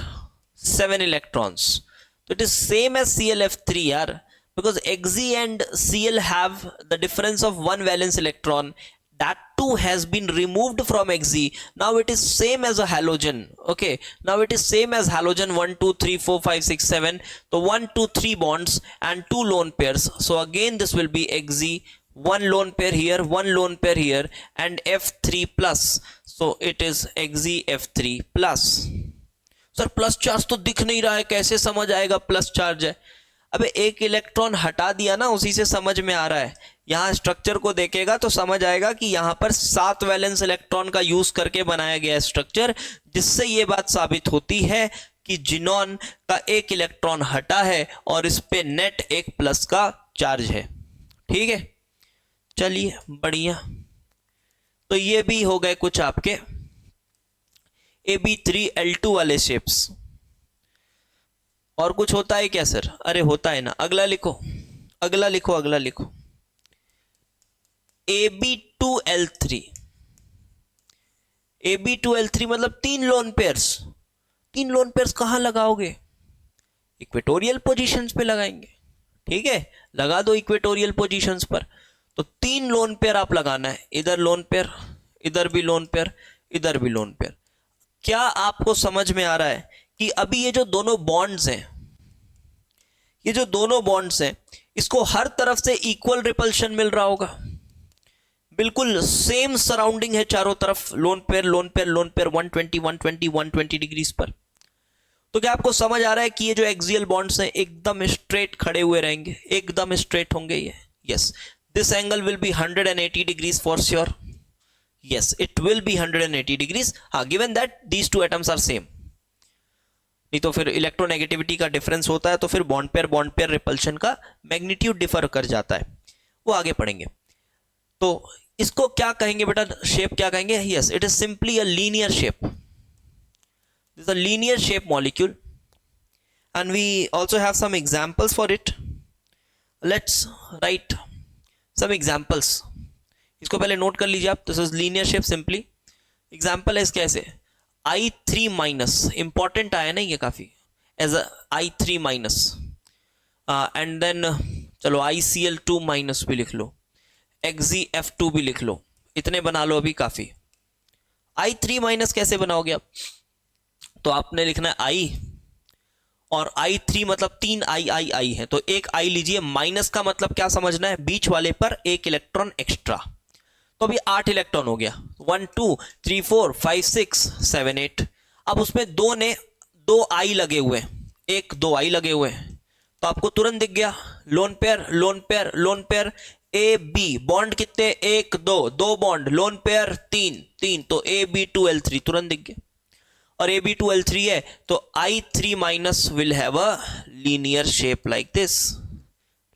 7 electrons. So it is same as ClF3 yaar, because Xe and Cl have the difference of one valence electron. That too has been removed from Xe. Now it is same as a halogen. Okay, now it is same as halogen 1 2 3 4 5 6 7. So 1 2 3 bonds and two lone pairs. So again this will be Xe, one lone pair here, one lone pair here, and F3 plus. So it is XeF3 plus. Sir plus charge तो दिख नहीं रहा है, कैसे समझ आएगा plus charge है? अबे एक इलेक्ट्रॉन हटा दिया ना, उसी से समझ में आ रहा है। यहाँ स्ट्रक्चर को देखेगा तो समझ आएगा कि यहाँ पर 7 वैलेंस इलेक्ट्रॉन का यूज करके बनाया गया स्ट्रक्चर, जिससे ये बात साबित होती है कि जिनॉन का एक इलेक्ट्रॉन हटा है और इस पे नेट एक प्लस का चार्ज है। ठीक है, चलिए बढ़िया। तो ये भी हो गए कुछ आपके AB3L2 वाले शेप्स। और कुछ होता है क्या सर? अरे होता है ना, अगला लिखो, अगला लिखो, अगला लिखो। AB2L3। AB2L3 मतलब 3 लोन पेयर्स। 3 लोन पेयर्स कहां लगाओगे? इक्वेटोरियल पोजीशंस पे लगाएंगे। ठीक है, लगा दो इक्वेटोरियल पोजीशंस पर। तो 3 लोन पेयर आप लगाना है, इधर लोन पेयर, इधर भी लोन पेयर, इधर भी लोन पेयर। क्या आपको समझ में आ रहा है कि अभी ये जो दोनों बॉन्ड्स हैं, ये जो दोनों बॉन्ड्स हैं, इसको हर तरफ से इक्वल रिपल्शन मिल रहा होगा, बिल्कुल सेम सराउंडिंग है चारों तरफ, loan pair lone pair lone pair, 120 120 120 degrees पर। तो क्या आपको समझ आ रहा है कि ये जो एक्सियल बॉन्ड्स हैं एकदम स्ट्रेट खड़े हुए रहेंगे, एकदम स्ट्रेट होंगे ये? Yes, this angle will be 180 degrees for sure. Yes, it will be 180 degrees. हाँ, given that these two atoms are same. नहीं तो फिर इलेक्ट्रोनेगेटिविटी का डिफरेंस होता है, तो फिर बॉन्ड पेयर रिपल्शन का मैग्नीट्यूड डिफर कर जाता है, वो आगे पढ़ेंगे। तो इसको क्या कहेंगे बेटा, शेप क्या कहेंगे? Yes, it is simply a linear shape. This is a linear shape molecule and we also have some examples for it. Let's write some examples. इसको पहले नोट कर लीजिए आप। This is linear shape simply. Example है इसके ऐसे, I3 minus, important आया ना ये काफी, as a I3 minus, and then चलो ICl2 माइनस भी लिख लो, XeF2 भी लिख लो, इतने बना लो अभी काफी। I3 माइनस कैसे बनाओगे आप? तो आपने लिखना है I और I3 मतलब 3 I है, तो एक I लीजिए। माइनस का मतलब क्या समझना है? बीच वाले पर एक इलेक्ट्रॉन एक्स्ट्रा। तो अभी 8 इलेक्ट्रॉन हो गया, 1 2 3 4 5 6 7 8। अब उसमें दो आई लगे हुए हैं, एक 2 आई लगे हुए हैं, तो आपको तुरंत दिख गया lone pair lone pair lone pair. A B bond कितने? 1 2, 2 बॉन्ड, लोन पेयर 3, तो AB2L3 तुरंत दिख गया। और AB2L3 है तो I3 minus will have a linear shape like this,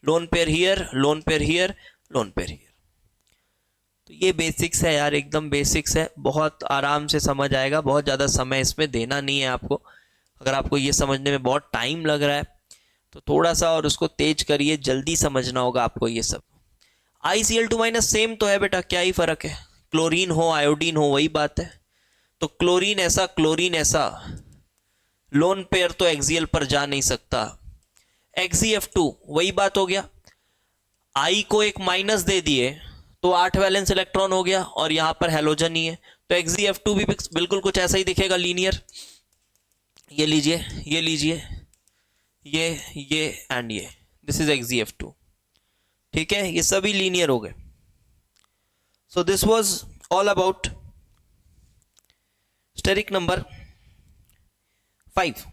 loan pair here loan pair here loan pair here. तो ये बेसिक्स है यार, एकदम बेसिक्स है, बहुत आराम से समझ आएगा, बहुत ज़्यादा समय इसमें देना नहीं है आपको। अगर आपको ये समझने में बहुत टाइम लग रहा है तो थोड़ा सा और उसको तेज करिए, जल्दी समझना होगा आपको ये सब। ICl2 माइनस सेम तो है बेटा, क्या ही फर्क है, क्लोरीन हो आयोडीन हो वही बात है। तो क्लोरीन ऐसा लोन पेयर तो एक्सियल पर जा नहीं सकता। XeF2 वही बात हो गया, I को एक माइनस दे दिए तो 8 वैलेंस इलेक्ट्रॉन हो गया और यहां पर हैलोजन ही है, तो XeF2 भी बिल्कुल कुछ ऐसा ही दिखेगा, लीनियर। ये लीजिए ये लीजिए ये एंड ये, दिस इज XeF2। ठीक है, ये सभी लीनियर हो गए। So this was all about steric number 5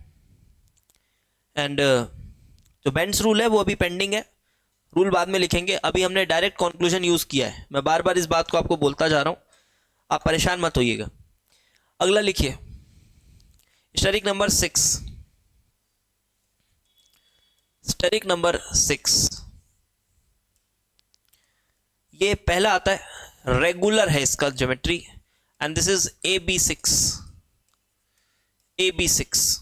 and जो बेंड्स रूल है वो अभी पेंडिंग है, रूल बाद में लिखेंगे। अभी हमने डायरेक्ट कंक्लूजन यूज किया है, मैं बार बार इस बात को आपको बोलता जा रहा हूं, आप परेशान मत होइएगा। अगला लिखिए, स्टेरिक नंबर 6, स्टेरिक नंबर 6, ये पहला आता है, रेगुलर है इसका geometry, and this is AB6, AB6।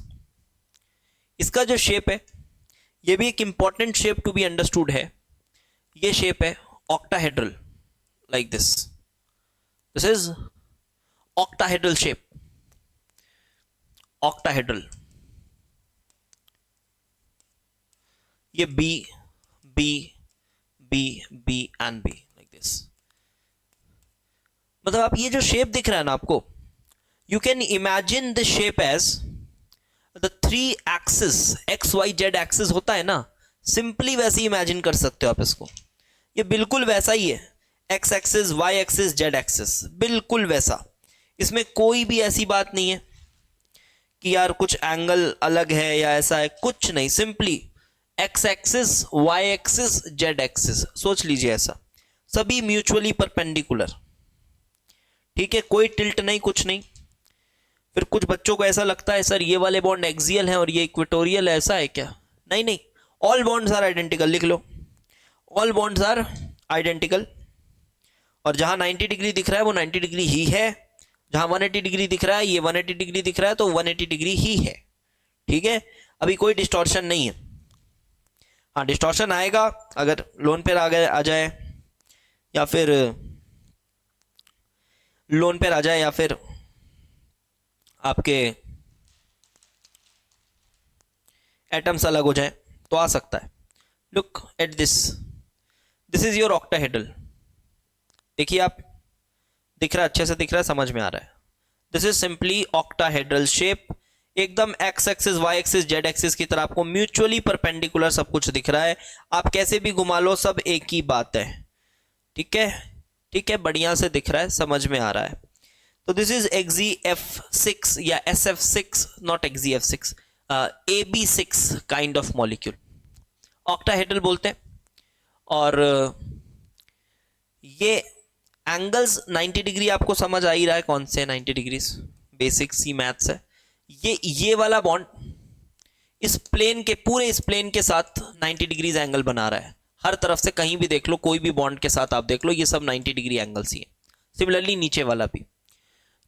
इसका जो शेप है ये भी एक important shape to be understood है। ये शेप है octahedral, like this, this is octahedral shape, octahedral. ये B, B, B, B and B, like this. मतलब आप ये जो शेप दिख रहा है ना आपको, you can imagine this shape as the 3 axis, X Y Z axis होता है ना, सिंपली वैसे ही इमेजिन कर सकते हो आप इसको। ये बिल्कुल वैसा ही है, X axis, Y axis, Z axis, बिल्कुल वैसा। इसमें कोई भी ऐसी बात नहीं है कि यार कुछ एंगल अलग है या ऐसा है, कुछ नहीं, simply X axis, Y axis, Z axis, सोच लीजिए ऐसा, सभी म्यूचुअली परपेंडिकुलर। ठीक है, कोई टिल्ट नहीं, कुछ नहीं। फिर कुछ बच्चों को ऐसा लगता है सर ये वाले बॉन्ड एक्सियल हैं और ये इक्वेटोरियल है, ऐसा है क्या? नहीं नहीं, ऑल बॉन्ड्स आर आइडेंटिकल, लिख लो, ऑल बॉन्ड्स आर आइडेंटिकल। और जहां 90 डिग्री दिख रहा है वो 90 डिग्री ही है, जहां 180 डिग्री दिख रहा है ये 180 डिग्री दिख रहा है तो 180 डिग्री ही है। ठीक है, अभी कोई डिस्टॉर्शन नहीं है। हाँ, डिस्टॉर्शन आएगा अगर लोन पेयर आ जाए, या फिर लोन पेयर आ जाए, या फिर आपके एटम्स अलग हो जाए तो आ सकता है। Look at this, this is your octahedral. देखिए आप, दिख रहा है, अच्छे से दिख रहा है, समझ में आ रहा है। This is simply octahedral shape, एकदम X axis, Y axis, Z axis की तरह आपको म्यूचुअली परपेंडिकुलर सब कुछ दिख रहा है। आप कैसे भी घुमा लो, सब एक ही बात है। ठीक है, ठीक है, बढ़िया से दिख रहा है, समझ में आ रहा है। तो दिस इज XeF6 या SF6, not XeF6, AB6 kind of molecule, octahedral बोलते हैं। और ये एंगल्स 90 डिग्री आपको समझ आ ही रहा है कौन से 90 डिग्रीज, बेसिक सी मैथ्स है। ये वाला बॉन्ड इस प्लेन के, पूरे इस प्लेन के साथ 90 डिग्रीज एंगल बना रहा है। हर तरफ से कहीं भी देख लो, कोई भी बॉन्ड के साथ आप देख लो, ये सब 90 डिग्री एंगल्स ही है। सिमिलरली नीचे वाला भी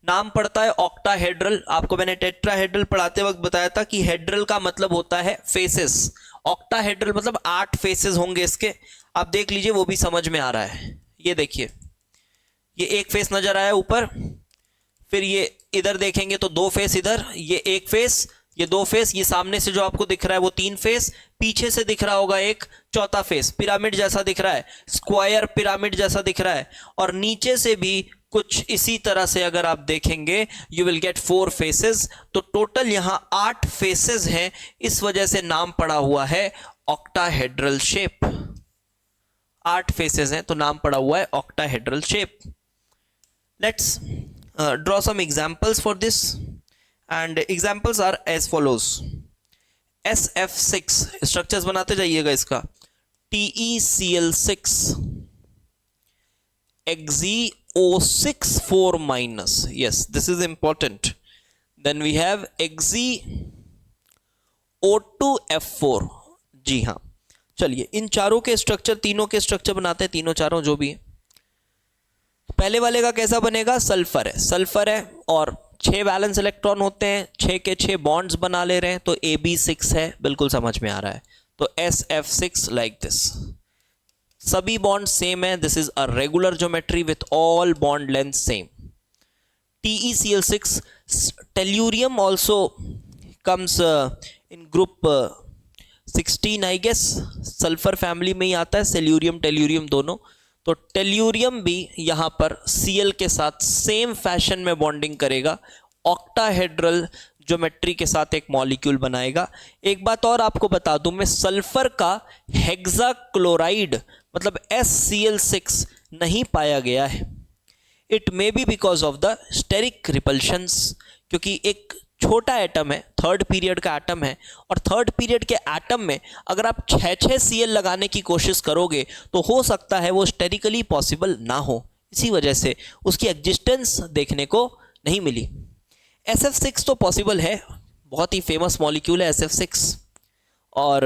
नाम पड़ता है ऑक्टाहेड्रल। आपको मैंने टेट्राहेड्रल पढ़ाते वक्त बताया था कि हेड्रल का मतलब होता है फेसेस, ऑक्टाहेड्रल मतलब 8 फेसेस होंगे इसके। आप देख लीजिए, वो भी समझ में आ रहा है। ये देखिए, ये एक फेस नजर आया ऊपर, फिर ये इधर देखेंगे तो 2 फेस इधर, ये एक फेस, ये 2 फेस, ये सामने से जो आपको दिख रहा है वो 3 फेस, पीछे से दिख रहा होगा एक चौथा फेस, पिरामिड जैसा दिख रहा है, स्क्वायर पिरामिड जैसा दिख रहा है। और नीचे से भी कुछ इसी तरह से अगर आप देखेंगे, यू विल गेट 4 फेसेस। तो टोटल यहां 8 फेसेस हैं, इस वजह से नाम पड़ा हुआ है ऑक्टाहेड्रल शेप। 8 फेसेस हैं तो नाम पड़ा हुआ है octahedral shape. Let's draw some examples for this, and examples are as follows. SF6 structures बनाते जाइएगा इसका, TeCl6, XeO6 4 minus, yes this is important. Then we have XeO2F4, जी हाँ। चलिए इन चारों के स्ट्रक्चर, तीनों के स्ट्रक्चर बनाते हैं, तीनों चारों जो भी है। पहले वाले का कैसा बनेगा, सल्फर है, सल्फर है और 6 वैलेंस इलेक्ट्रॉन होते हैं, 6 के 6 बॉन्ड्स बना ले रहे हैं, तो AB6 है, बिल्कुल समझ में आ रहा है। तो SF6 लाइक दिस, सभी बॉन्ड सेम है, this is a regular geometry with all bond length same. TeCl6, tellurium also comes in group 16 I guess, sulphur family में ही आता है, सेल्यूरियम टेल्यूरियम दोनों। तो टेल्यूरियम भी यहां पर Cl के साथ सेम फैशन में बॉन्डिंग करेगा, ऑक्टाहेड्रल ज्योमेट्री के साथ एक मॉलिक्यूल बनाएगा। एक बात और आपको बता दूं मैं, सल्फर का हेक्साक्लोराइड मतलब SCl6 नहीं पाया गया है। It may be because of the steric repulsions, क्योंकि एक छोटा एटम है, 3rd पीरियड का एटम है, और 3rd पीरियड के एटम में अगर आप 6 Cl लगाने की कोशिश करोगे तो हो सकता है वो स्टेरिकली पॉसिबल ना हो, इसी वजह से उसकी एग्जिस्टेंस देखने को नहीं मिली। SF6 तो पॉसिबल है, बहुत ही फेमस मॉलिक्यूल है SF6, और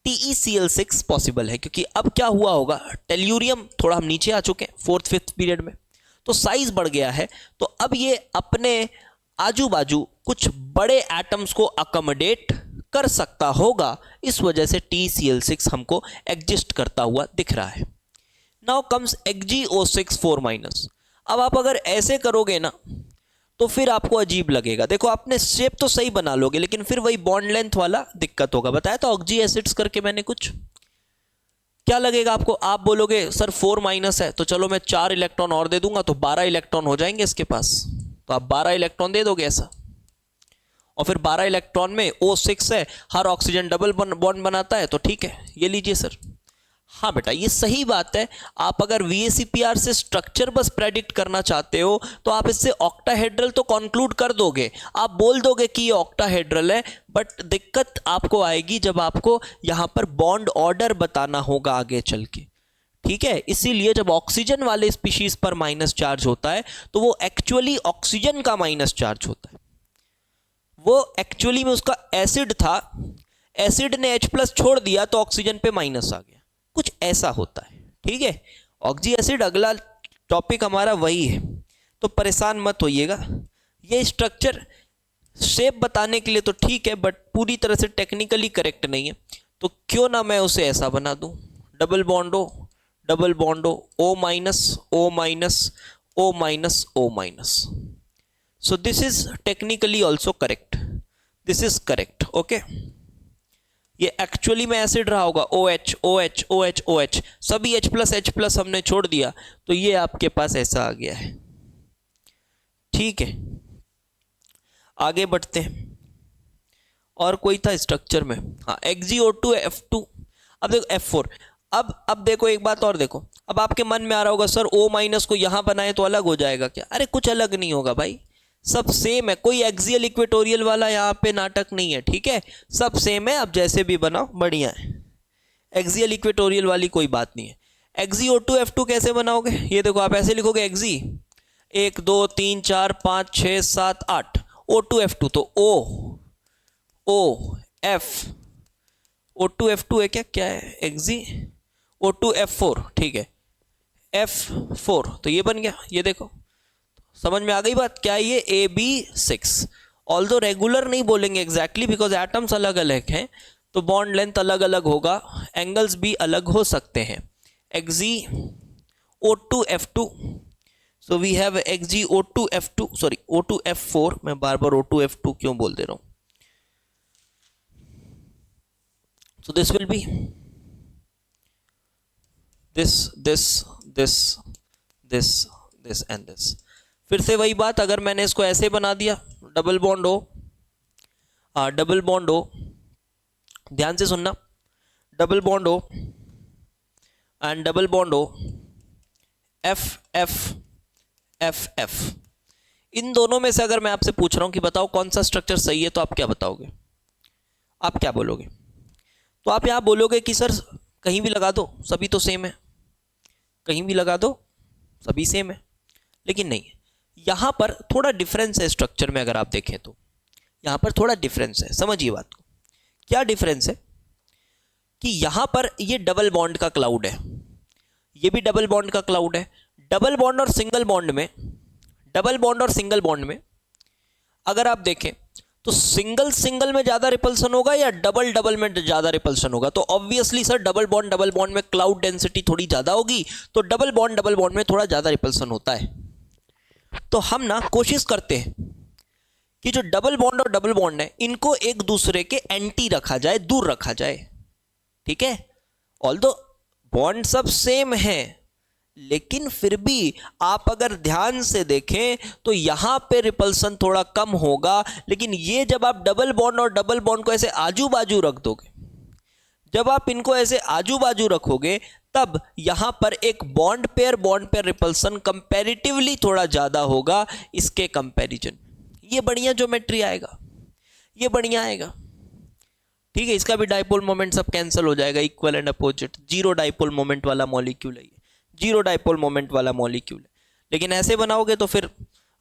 TeCl6 पॉसिबल है, क्योंकि अब क्या हुआ होगा, टेल्यूरियम थोड़ा हम नीचे आ चुके हैं 4th 5th पीरियड में, तो साइज बढ़ गया है, तो अब ये अपने आजू बाजू कुछ बड़े एटम्स को अकोमोडेट कर सकता होगा, इस वजह से TeCl6 हमको एग्जिस्ट करता हुआ दिख रहा है। Now comes XgO6 4-। अब आप अगर ऐसे करोगे ना तो फिर आपको अजीब लगेगा। देखो आपने शेप तो सही बना लोगे, लेकिन फिर वही बॉन्ड लेंथ वाला दिक्कत होगा। बताया तो ऑक्जी एसिड्स करके मैंने कुछ, क्या लगेगा आपको? आप बोलोगे सर 4- है, तो चलो मैं 4 इलेक्ट्रॉन और दे दूंगा तो 12 इलेक्ट्रॉन हो जाएंगे इसके पास, तो आप 12 इलेक्ट्रॉन दे दोगे ऐसा, और फिर 12 इलेक्ट्रॉन में O6 है, हर ऑक्सीजन डबल बॉन्ड बनाता है, तो ठीक है ये लीजिए सर। हाँ बेटा ये सही बात है। आप अगर VACPR से स्ट्रक्चर बस प्रेडिक्ट करना चाहते हो तो आप इससे ऑक्टाहेड्रल तो कंक्लूड कर दोगे, आप बोल दोगे कि ये ऑक्टाहेड्रल है, बट दिक्कत आपको आएगी जब आपको यहाँ पर बॉन्ड ऑर्डर बताना होगा आगे चल के, ठीक है। इसीलिए जब ऑक्सीजन वाले स्पीशीज पर माइनस चार्ज होता है तो वो एक्चुअली ऑक्सीजन का माइनस चार्ज होता है, वो एक्चुअली में उसका एसिड था, एसिड ने H+ छोड़ दिया तो ऑक्सीजन पे माइनस आ गया, कुछ ऐसा होता है, ठीक है। ऑक्जी एसिड अगला टॉपिक हमारा वही है, तो परेशान मत होइएगा। ये स्ट्रक्चर शेप बताने के लिए तो ठीक है, बट पूरी तरह से टेक्निकली करेक्ट नहीं है, तो क्यों ना मैं उसे ऐसा बना दूं, double bond O, double bond O, O-, O-, O-, O-। So this is technically also correct, this is correct, okay. ये एक्चुअली में एसिड रहा होगा, OH OH OH OH, सभी H+ हमने छोड़ दिया, तो ये आपके पास ऐसा आ गया है, ठीक है। आगे बढ़ते हैं, और कोई था स्ट्रक्चर में, हाँ XgO2 F2, अब देखो F4। अब देखो एक बात और देखो, अब आपके मन में आ रहा होगा सर O- को यहां बनाए तो अलग हो जाएगा क्या? अरे कुछ अलग नहीं होगा भाई, सब सेम है, कोई एक्सियल इक्वेटोरियल वाला यहाँ पे नाटक नहीं है, ठीक है, सब सेम है, आप जैसे भी बनाओ बढ़िया है, एक्सियल इक्वेटोरियल वाली कोई बात नहीं है। XgO2 F2 कैसे बनाओगे? ये देखो आप ऐसे लिखोगे Xg 1 2 3 4 5 6 7 8, O2 F2 तो O F, O2 F2 है, क्या है Xg O2 F4, ठीक है, F4 तो ये बन गया, ये देखो समझ में आ गई बात, क्या ये AB6, ऑल्दो रेगुलर नहीं बोलेंगे एग्जैक्टली बिकॉज एटम्स अलग अलग हैं, तो बॉन्ड लेंथ अलग अलग होगा, एंगल्स भी अलग हो सकते हैं। XgO2 F2, so we have XgO2 F2, sorry O2 F4, मैं बार बार O2 F2 क्यों बोल दे रहा हूं, so this will be this and this। फिर से वही बात, अगर मैंने इसको ऐसे बना दिया, double bond O, double bond O, ध्यान से सुनना, double bond O and double bond O, F F F F, इन दोनों में से अगर मैं आपसे पूछ रहा हूं कि बताओ कौन सा स्ट्रक्चर सही है, तो आप क्या बताओगे? आप क्या बोलोगे? तो आप यहां बोलोगे कि सर कहीं भी लगा दो सभी तो सेम है, कहीं भी लगा दो सभी सेम है, लेकिन नहीं, यहां पर थोड़ा डिफरेंस है स्ट्रक्चर में। अगर आप देखें तो यहां पर थोड़ा डिफरेंस है, समझिए बात को। क्या डिफरेंस है कि यहां पर ये डबल बॉन्ड का क्लाउड है, ये भी डबल बॉन्ड का क्लाउड है। डबल बॉन्ड और सिंगल बॉन्ड में, डबल बॉन्ड और सिंगल बॉन्ड में अगर आप देखें तो सिंगल में ज्यादा रिपल्सन होगा या डबल में ज्यादा रिपल्सन होगा? तो ऑब्वियसली सर डबल बॉन्ड में क्लाउड डेंसिटी थोड़ी ज्यादा होगी, तो डबल बॉन्ड में थोड़ा ज्यादा रिपल्सन होता है। तो हम ना कोशिश करते हैं कि जो डबल बॉन्ड और डबल बॉन्ड है इनको एक दूसरे के एंटी रखा जाए, दूर रखा जाए, ठीक है। ऑल्दो बॉन्ड सब सेम है, लेकिन फिर भी आप अगर ध्यान से देखें तो यहां पे रिपल्सन थोड़ा कम होगा, लेकिन ये जब आप डबल बॉन्ड और डबल बॉन्ड को ऐसे आजू बाजू रख दोगे, जब आप इनको ऐसे आजू बाजू रखोगे, तब यहां पर एक बॉन्ड पेयर रिपल्सन कंपैरेटिवली थोड़ा ज्यादा होगा इसके कंपैरिजन। ये बढ़िया ज्योमेट्री आएगा, ये बढ़िया आएगा, ठीक है। इसका भी डाइपोल मोमेंट सब कैंसिल हो जाएगा, equal and opposite, zero dipole moment वाला मॉलिक्यूल है ये, जीरो डाइपोल मोमेंट वाला मॉलिक्यूल है। लेकिन ऐसे बनाओगे तो फिर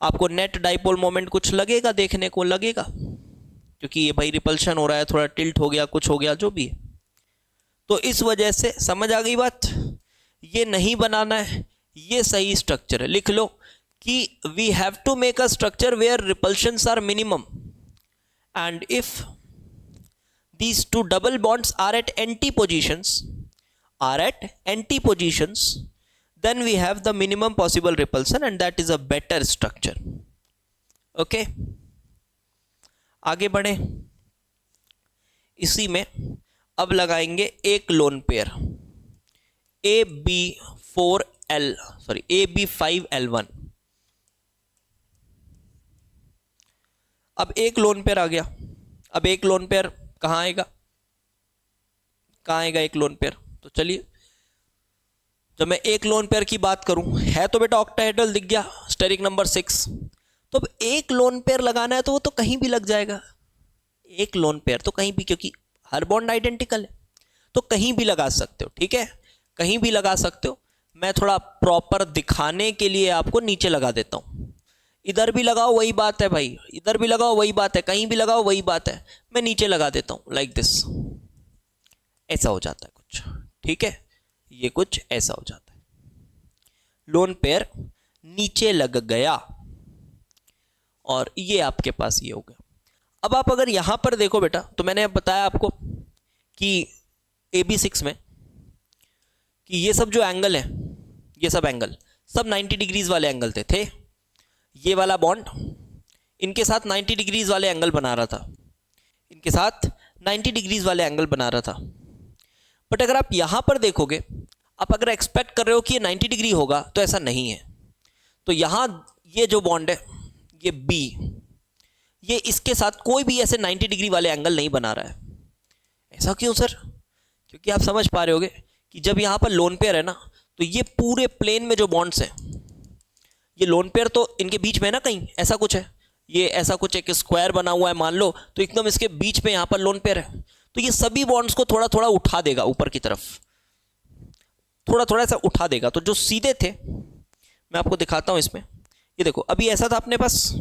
आपको नेट डाइपोल मोमेंट कुछ लगेगा, देखने को लगेगा, क्योंकि ये भाई रिपल्शन हो रहा है, थोड़ा टिल्ट हो गया, कुछ हो गया, जो भी है। तो इस वजह से समझ आ गई बात, ये नहीं बनाना है, ये सही स्ट्रक्चर है। लिख लो कि we have to make a structure where repulsions are minimum and if these two double bonds are at anti positions, then we have the minimum possible repulsion and that is a better structure. Okay, आगे बढ़े। इसी में अब लगाएंगे एक lone pair AB5L1। अब एक lone pair आ गया। अब एक लोन पेयर कहाँ आएगा एक लोन पेयर? तो चलिए, जब मैं एक लोन पेयर की बात करूं, है तो बेटा ऑक्टाहेड्रल दिख गया, स्टेरिक नंबर 6। तो अब एक लोन पेयर लगाना है तो वो तो कहीं भी लग जाएगा। एक लोन पेयर तो कहीं भी, क्योंकि हर बॉन्ड आइडेंटिकल है, तो कहीं भी लगा सकते हो। ठीक है, कहीं भी लगा सकते हो। मैं थोड़ा प्रॉपर दिखाने के लिए आपको नीचे लगा देता हूं। इधर भी लगाओ वही बात है भाई, इधर भी लगाओ वही बात है, कहीं भी लगाओ वही बात है। मैं नीचे लगा देता हूं लाइक दिस, ऐसा हो जाता है कुछ। ठीक है, ये कुछ ऐसा हो जाता है। लोन पेयर नीचे लग गया और ये आपके पास ये हो गया। अब आप अगर यहां पर देखो बेटा, तो मैंने बताया आपको कि AB6 में कि ये सब जो एंगल है, ये सब एंगल सब 90 डिग्रीज वाले एंगल थे। ये वाला बॉन्ड इनके साथ 90 डिग्रीज वाले एंगल बना रहा था, इनके साथ 90 डिग्रीज वाले एंगल बना रहा था। बट अगर आप यहां पर देखोगे, आप अगर एक्सपेक्ट कर रहे हो कि ये 90 डिग्री होगा, तो ऐसा नहीं है। तो यहां ये जो बॉन्ड है, ये B, ये इसके साथ कोई भी ऐसे 90 डिग्री वाले एंगल नहीं बना रहा है। ऐसा क्यों सर? क्योंकि आप समझ पा रहे होगे कि जब यहां पर लोन पेयर है ना, तो ये पूरे प्लेन में जो बॉन्ड्स हैं, ये लोन पेयर तो इनके बीच में है ना, कहीं ऐसा कुछ है, ये ऐसा कुछ एक स्क्वायर बना हुआ है मान लो, तो एकदम इसके बीच में यहां पर लोन पेयर है। तो ये सभी बॉन्ड्स को थोड़ा थोड़ा उठा देगा ऊपर की तरफ, थोड़ा थोड़ा ऐसा उठा देगा। तो जो सीधे थे, मैं आपको दिखाता हूं इसमें, ये देखो, अभी ऐसा था अपने पास,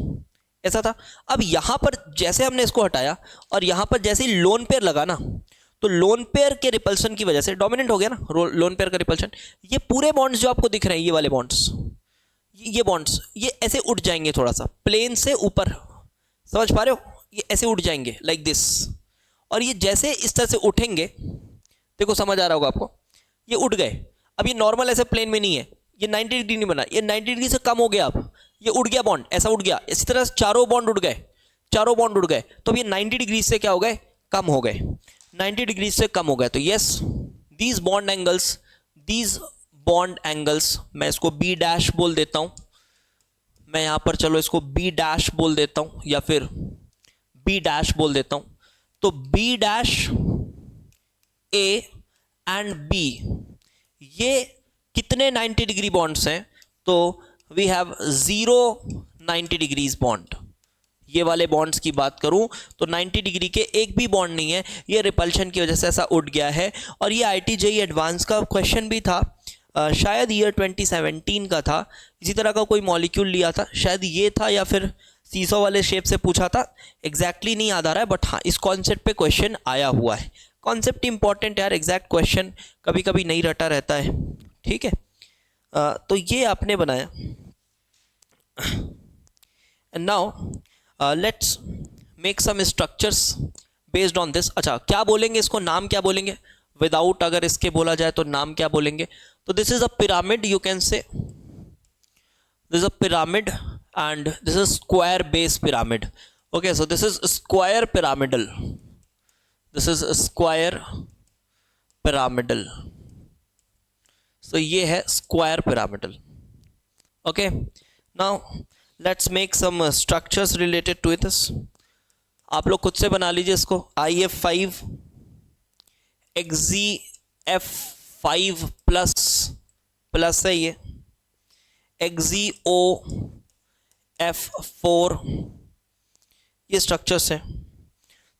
ऐसा था। अब यहां पर जैसे हमने इसको हटाया और यहां पर जैसे ही लोन पेयर लगा ना, तो लोन पेयर के रिपल्शन की वजह से डोमिनेंट हो गया ना लोन पेयर का रिपल्शन। ये पूरे बॉन्ड्स जो आपको दिख रहे हैं, ये वाले बॉन्ड्स, ये बॉन्ड्स, ये ऐसे उठ जाएंगे थोड़ा सा प्लेन से ऊपर, समझ पा रहे हो? ये ऐसे उठ जाएंगे लाइक दिस। और ये जैसे इस तरह से उठेंगे, देखो समझ आ रहा होगा आपको, ये उठ गए। अब ये नॉर्मल ऐसे प्लेन में नहीं है, ये 90 डिग्री नहीं बना, ये 90 डिग्री से कम हो गया। अब ये उठ गया बॉन्ड, ऐसा उठ गया। इसी तरह चारों बॉन्ड उठ गए, चारों बॉन्ड उठ गए। तो अब ये 90 डिग्री से क्या हो गए? कम हो गए, 90 डिग्री से कम हो गए। तो यस, दीज बॉन्ड एंगल्स, मैं इसको B डैश बोल देता हूं। मैं यहां पर चलो इसको B डैश बोल देता हूं, या फिर B डैश बोल देता हूं। तो B dash, A and B, ये कितने 90 डिग्री बॉन्ड्स हैं? तो वी हैव 0 90 डिग्रीज बॉन्ड। ये वाले बॉन्ड्स की बात करूं तो 90 डिग्री के एक भी बॉन्ड नहीं है, ये रिपल्शन की वजह से ऐसा उठ गया है। और ये IIT-JEE एडवांस का क्वेश्चन भी था, शायद ईयर 2017 का था। इसी तरह का कोई मॉलिक्यूल लिया था, शायद ये था, या फिर सीसो वाले शेप से पूछा था, एग्जैक्टली नहीं याद आ रहा है। बट हाँ, इस कॉन्सेप्ट पे क्वेश्चन आया हुआ है। कॉन्सेप्ट इंपॉर्टेंट यार, एग्जैक्ट क्वेश्चन कभी कभी नहीं रटा रहता है। ठीक है, तो ये आपने बनाया। And now let's make some structures based on this. अच्छा, क्या बोलेंगे इसको, नाम क्या बोलेंगे? विदाउट अगर इसके बोला जाए तो नाम क्या बोलेंगे? तो this is a pyramid, you can say this is a pyramid and this is square base pyramid. Okay, so this is square pyramidal, this is square pyramidal. So ये है square pyramidal. Okay, now let's make some structures related to this. आप लोग खुद से बना लीजिए इसको। IF5 XZF5 plus है, ये XZOF4, ये स्ट्रक्चर्स हैं।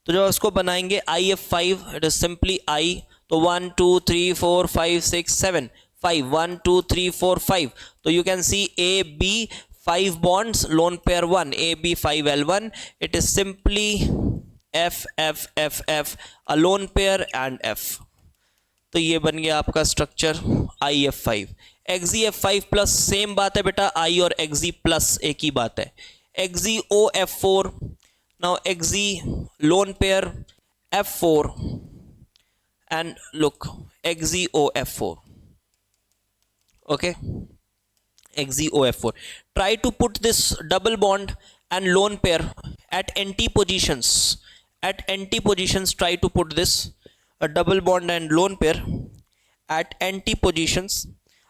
तो जब इसको बनाएंगे IF5, it is simply I, तो 1 2 3 4 5 6 7 5 1 2 3 4 5। तो you can C AB 5 bonds, lone pair 1, AB5L1, it is simply F F F F, a lone pair and F. तो ये बन गया आपका structure IF5। XeF5 plus same बात है बेटा, I और Xe प्लस एक ही बात है। XeOF4, now Xe lone pair F4 and look XeOF4, okay, XeOF4. Try to put this double bond and lone pair at anti positions. At anti positions, try to put this a double bond and lone pair at anti positions.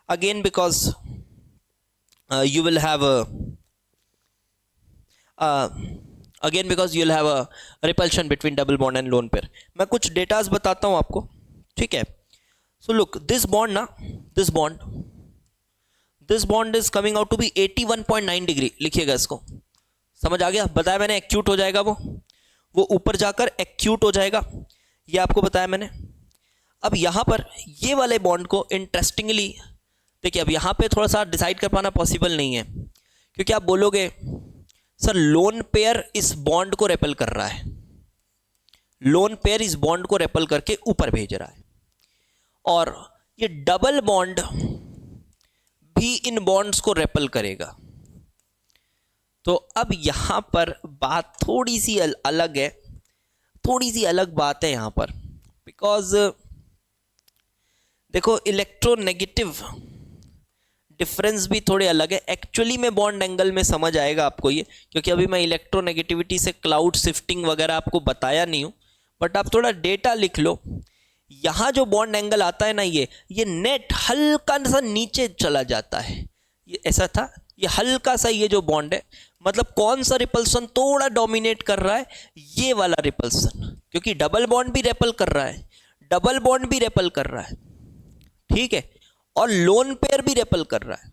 Again, because you will have a again because you'll have a repulsion between double bond and lone pair. मैं कुछ datas बताता हूँ आपको, ठीक है। So look, this bond ना, this bond is coming out to be 81.9 degree. लिखिएगा इसको, समझ आ गया? बताया मैंने एक्यूट हो जाएगा, वो ऊपर जाकर एक्यूट हो जाएगा, ये आपको बताया मैंने। अब यहाँ पर ये वाले बॉन्ड को इंटरेस्टिंगली देखिए, अब यहाँ पे थोड़ा सा डिसाइड कर पाना पॉसिबल नहीं है, क्योंकि आप बोलोगे सर लोन पेयर इस बॉन्ड को रेपेल कर रहा है, लोन पेयर इस बॉन्ड को रेपेल करके ऊपर भेज रहा है, और ये डबल बॉन्ड भी इन बॉन्ड्स को रेपेल करेगा। तो अब यहां पर बात थोड़ी सी अलग है, थोड़ी सी अलग बात है यहां पर, बिकॉज देखो इलेक्ट्रोनेगेटिव डिफरेंस भी थोड़े अलग है। एक्चुअली में बॉन्ड एंगल में समझ आएगा आपको ये, क्योंकि अभी मैं इलेक्ट्रोनेगेटिविटी से क्लाउड शिफ्टिंग वगैरह आपको बताया नहीं हूं, बट आप थोड़ा डेटा लिख लो। यहां जो बॉन्ड एंगल आता है ना, ये नेट हल्का सा नीचे चला जाता है, ये ऐसा था, ये हल्का सा ये जो बॉन्ड है, मतलब कौन सा रिपल्सन थोड़ा डोमिनेट कर रहा है, ये वाला रिपल्सन, क्योंकि डबल बॉन्ड भी रेपल कर रहा है, डबल बॉन्ड भी रेपल कर रहा है, ठीक है, और लोन पेयर भी रेपल कर रहा है।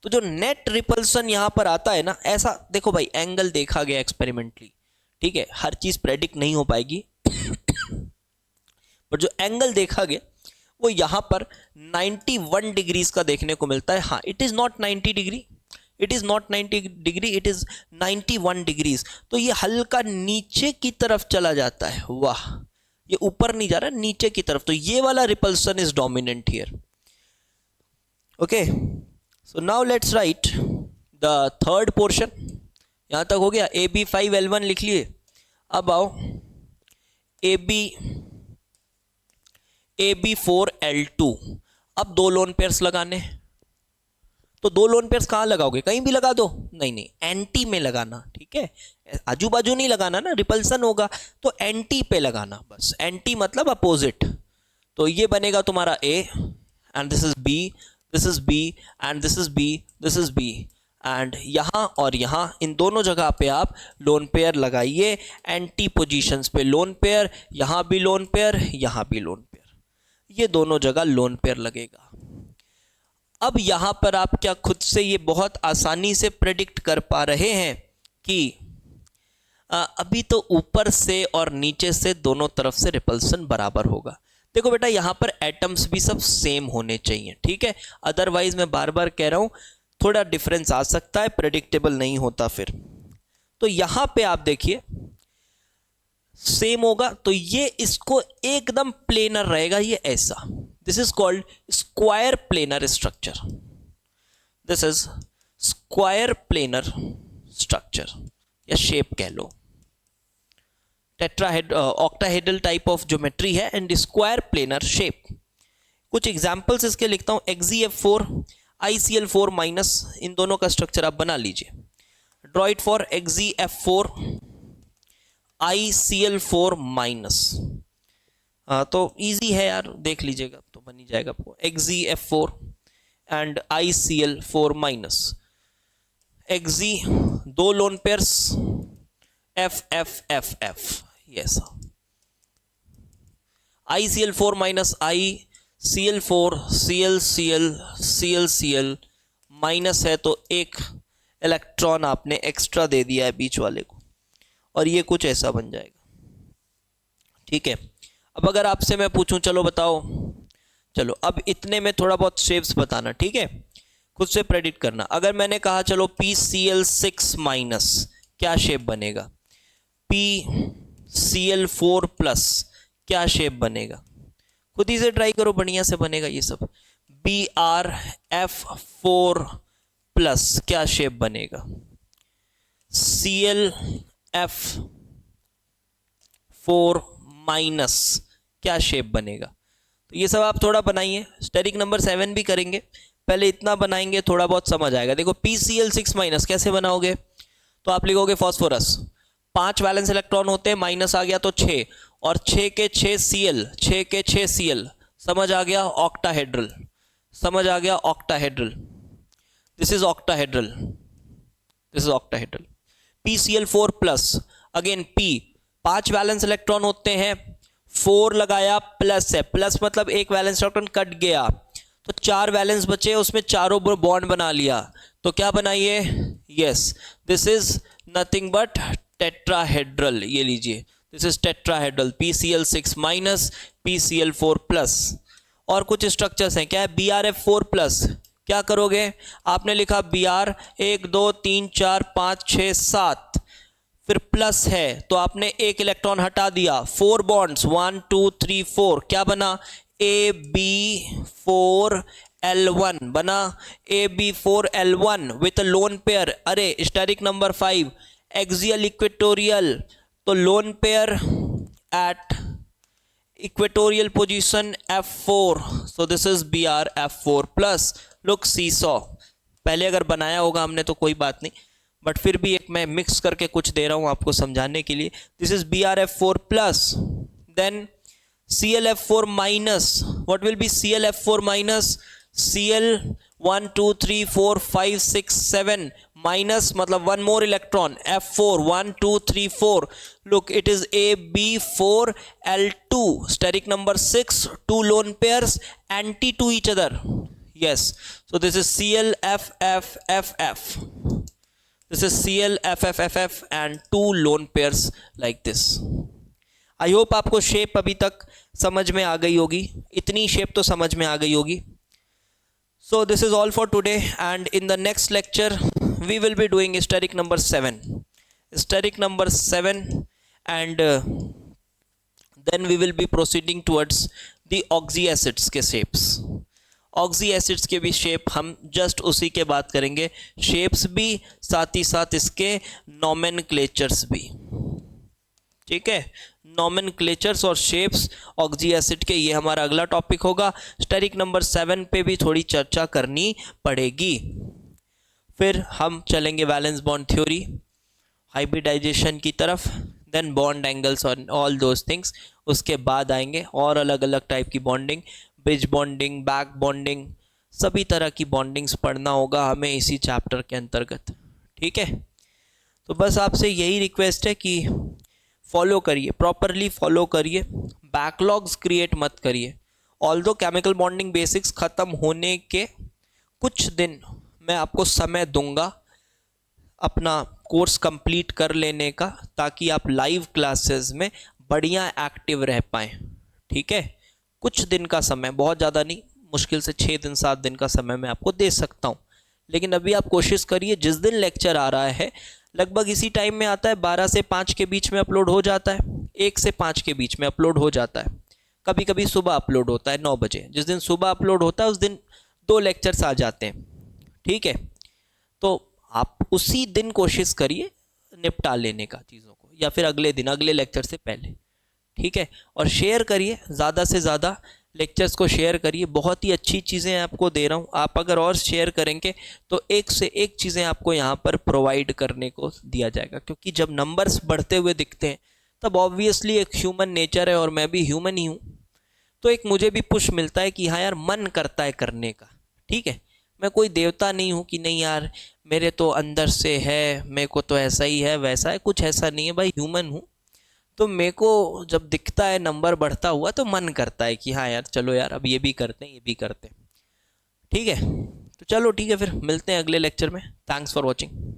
तो जो नेट रिपल्सन यहां पर आता है ना, ऐसा देखो भाई, एंगल देखा गया एक्सपेरिमेंटली, ठीक है, हर चीज प्रेडिक्ट नहीं हो पाएगी पर जो एंगल देखा गया वो यहां पर 91 डिग्रीज का देखने को मिलता है। हाँ, it is not 90 degree, it is not 90 degree, it is 91 degrees. तो ये हल्का नीचे की तरफ चला जाता है, वाह, ये ऊपर नहीं जा रहा, नीचे की तरफ। तो ये वाला repulsion is dominant here, okay. So now let's write the third portion. यहां तक हो गया, AB5L1 लिख लिए। अब आओ AB4L2। अब दो लोन पेयर्स लगाने, तो दो लोन पेयर्स कहां लगाओगे? कहीं भी लगा दो, नहीं, एंटी में लगाना, ठीक है, आजू बाजू नहीं लगाना ना, रिपल्सन होगा, तो एंटी पे लगाना, बस। एंटी मतलब अपोजिट। तो ये बनेगा तुम्हारा A and this is B, this is B and this is B, this is B, and यहां और यहां इन दोनों जगह पे आप लोन पेयर लगाइए, एंटी पोजीशंस पे लोन पेयर, यहां भी लोन पेयर, यहां भी लोन पेयर, ये दोनों जगह लोन पेयर लगेगा। अब यहां पर आप क्या खुद से ये बहुत आसानी से प्रेडिक्ट कर पा रहे हैं कि अभी तो ऊपर से और नीचे से दोनों तरफ से रिपल्सन बराबर होगा। देखो बेटा, यहां पर एटम्स भी सब सेम होने चाहिए, ठीक है, अदरवाइज मैं बार बार कह रहा हूं थोड़ा डिफरेंस आ सकता है, प्रेडिक्टेबल नहीं होता फिर। तो यहां पे आप देखिए सेम होगा, तो ये इसको एकदम प्लेनर रहेगा, ये ऐसा। This is called square planar structure, this is square planar structure या शेप कह लो, ऑक्टाहेड्रल टाइप ऑफ ज्योमेट्री है एंड स्क्वायर प्लेनर शेप। कुछ एग्जांपल्स इसके लिखता हूं। XeF4 ICl4 माइनस, इन दोनों का स्ट्रक्चर आप बना लीजिए। Draw it for XeF4 ICl4 minus. तो इजी है यार, देख लीजिएगा तो बन ही जाएगा आपको। XeF4 and ICl4 minus, Xe दो lone pairs FFFF, yes, ICl4 minus ICl4 ClCl minus है, तो एक इलेक्ट्रॉन आपने एक्स्ट्रा दे दिया है बीच वाले को, और ये कुछ ऐसा बन जाएगा, ठीक है। अब अगर आपसे मैं पूछूं, चलो बताओ, चलो अब इतने में थोड़ा बहुत शेप्स बताना, ठीक है, खुद से प्रेडिक्ट करना। अगर मैंने कहा चलो PCl6 माइनस, क्या शेप बनेगा? Cl4 प्लस क्या शेप बनेगा, खुद ही से ट्राई करो, बढ़िया से बनेगा ये सब। BrF4 प्लस क्या शेप बनेगा, ClF4 माइनस क्या शेप बनेगा। तो ये सब आप थोड़ा बनाइए, स्टेरिक नंबर 7 भी करेंगे, पहले इतना बनाएंगे, थोड़ा बहुत समझ आएगा। देखो PCl6 माइनस कैसे बनाओगे, तो आप लिखोगे फॉस्फोरस, 5 वैलेंस इलेक्ट्रॉन होते हैं, माइनस आ गया तो 6, और 6 के 6 Cl, 6 के 6 Cl, समझ आ गया ऑक्टाहेड्रल, समझ आ गया octahedral, this is octahedral, this is octahedral. PCl4 plus, again P, 5 valence electron होते हैं, 4 लगाया प्लस है, प्लस मतलब एक वैलेंस इलेक्ट्रॉन कट गया, तो 4 वैलेंस बचे, उसमें चारों बॉन्ड बना लिया, तो क्या बनाइए, yes, this is nothing but tetrahedral, ये लीजिए, this is tetrahedral, PCl6 minus PCl4 plus. और कुछ स्ट्रक्चर्स हैं, क्या है, BrF4 प्लस, क्या करोगे, आपने लिखा Br 1 2 3 4 5 6 7, फिर प्लस है तो आपने एक इलेक्ट्रॉन हटा दिया, 4 बॉन्ड्स 1 2 3 4, क्या बना, AB4L1 बना, AB4L1 विथ लोन पेयर, अरे स्टेरिक नंबर 5 एक्सियल इक्वेटोरियल, तो lone pair at equatorial position F4, so this is BrF4 plus, look seesaw, पहले अगर बनाया होगा हमने तो कोई बात नहीं, बट फिर भी एक मैं मिक्स करके कुछ दे रहा हूं आपको समझाने के लिए। This is BrF4 plus, then ClF4 minus, what will be ClF4 minus, Cl 1 2 3 4 5 6 7 minus मतलब one more electron, F4 1 2 3 4, look it is AB4L2, steric number 6, 2 lone pairs anti to each other, yes, so this is ClFFFF, this is ClFFFF and 2 lone pairs like this. I hope आपको shape अभी तक समझ में आ गई होगी, इतनी shape तो समझ में आ गई होगी। So this is all for today, and in the next lecture we will be doing steric number 7, steric number 7, and then we will be proceeding towards the oxy acids के shapes, ऑक्सी एसिड्स के भी shape हम just उसी के बात करेंगे, shapes भी साथ ही साथ इसके नॉमेनक्लेचर्स भी, ठीक है, नॉमेनक्लेचर्स और शेप्स ऑक्सी एसिड के, ये हमारा अगला टॉपिक होगा। स्टेरिक नंबर 7 पे भी थोड़ी चर्चा करनी पड़ेगी। फिर हम चलेंगे वैलेंस बॉन्ड थ्योरी, हाइब्रिडाइजेशन की तरफ, देन बॉन्ड एंगल्स और ऑल दोज थिंग्स, उसके बाद आएंगे और अलग अलग टाइप की bonding, bridge bonding, back bonding, सभी तरह की बॉन्डिंग्स पढ़ना होगा हमें इसी चैप्टर के अंतर्गत, ठीक है। तो बस आपसे यही रिक्वेस्ट है कि फॉलो करिए, प्रॉपरली फॉलो करिए, बैकलॉग्स क्रिएट मत करिए। ऑल्दो केमिकल बॉन्डिंग बेसिक्स ख़त्म होने के कुछ दिन मैं आपको समय दूंगा अपना कोर्स कंप्लीट कर लेने का, ताकि आप लाइव क्लासेस में बढ़िया एक्टिव रह पाएँ, ठीक है। कुछ दिन का समय, बहुत ज़्यादा नहीं, मुश्किल से 6 दिन 7 दिन का समय मैं आपको दे सकता हूँ, लेकिन अभी आप कोशिश करिए, जिस दिन लेक्चर आ रहा है लगभग इसी टाइम में आता है, 12 से 5 के बीच में अपलोड हो जाता है, 1 से 5 के बीच में अपलोड हो जाता है, कभी कभी सुबह अपलोड होता है 9 बजे, जिस दिन सुबह अपलोड होता है उस दिन 2 लेक्चर्स आ जाते हैं, ठीक है। तो आप उसी दिन कोशिश करिए निपटा लेने का चीज़ों को, या फिर अगले दिन, अगले लेक्चर से पहले, ठीक है। और शेयर करिए, ज़्यादा से ज़्यादा लेक्चर्स को शेयर करिए, बहुत ही अच्छी चीज़ें आपको दे रहा हूँ, आप अगर और शेयर करेंगे तो एक से एक चीज़ें आपको यहाँ पर प्रोवाइड करने को दिया जाएगा, क्योंकि जब नंबर्स बढ़ते हुए दिखते हैं तब ऑब्वियसली एक ह्यूमन नेचर है और मैं भी ह्यूमन ही हूँ, तो एक मुझे भी पुश मिलता है कि हाँ यार मन करता है करने का, ठीक है। मैं कोई देवता नहीं हूँ कि नहीं यार मेरे तो अंदर से है, मेरे को तो ऐसा ही है वैसा है, कुछ ऐसा नहीं है भाई, ह्यूमन हूँ, तो मेरे को जब दिखता है नंबर बढ़ता हुआ तो मन करता है कि हाँ यार चलो यार अब ये भी करते हैं, ये भी करते हैं, ठीक है। तो चलो ठीक है, फिर मिलते हैं अगले लेक्चर में। Thanks for watching.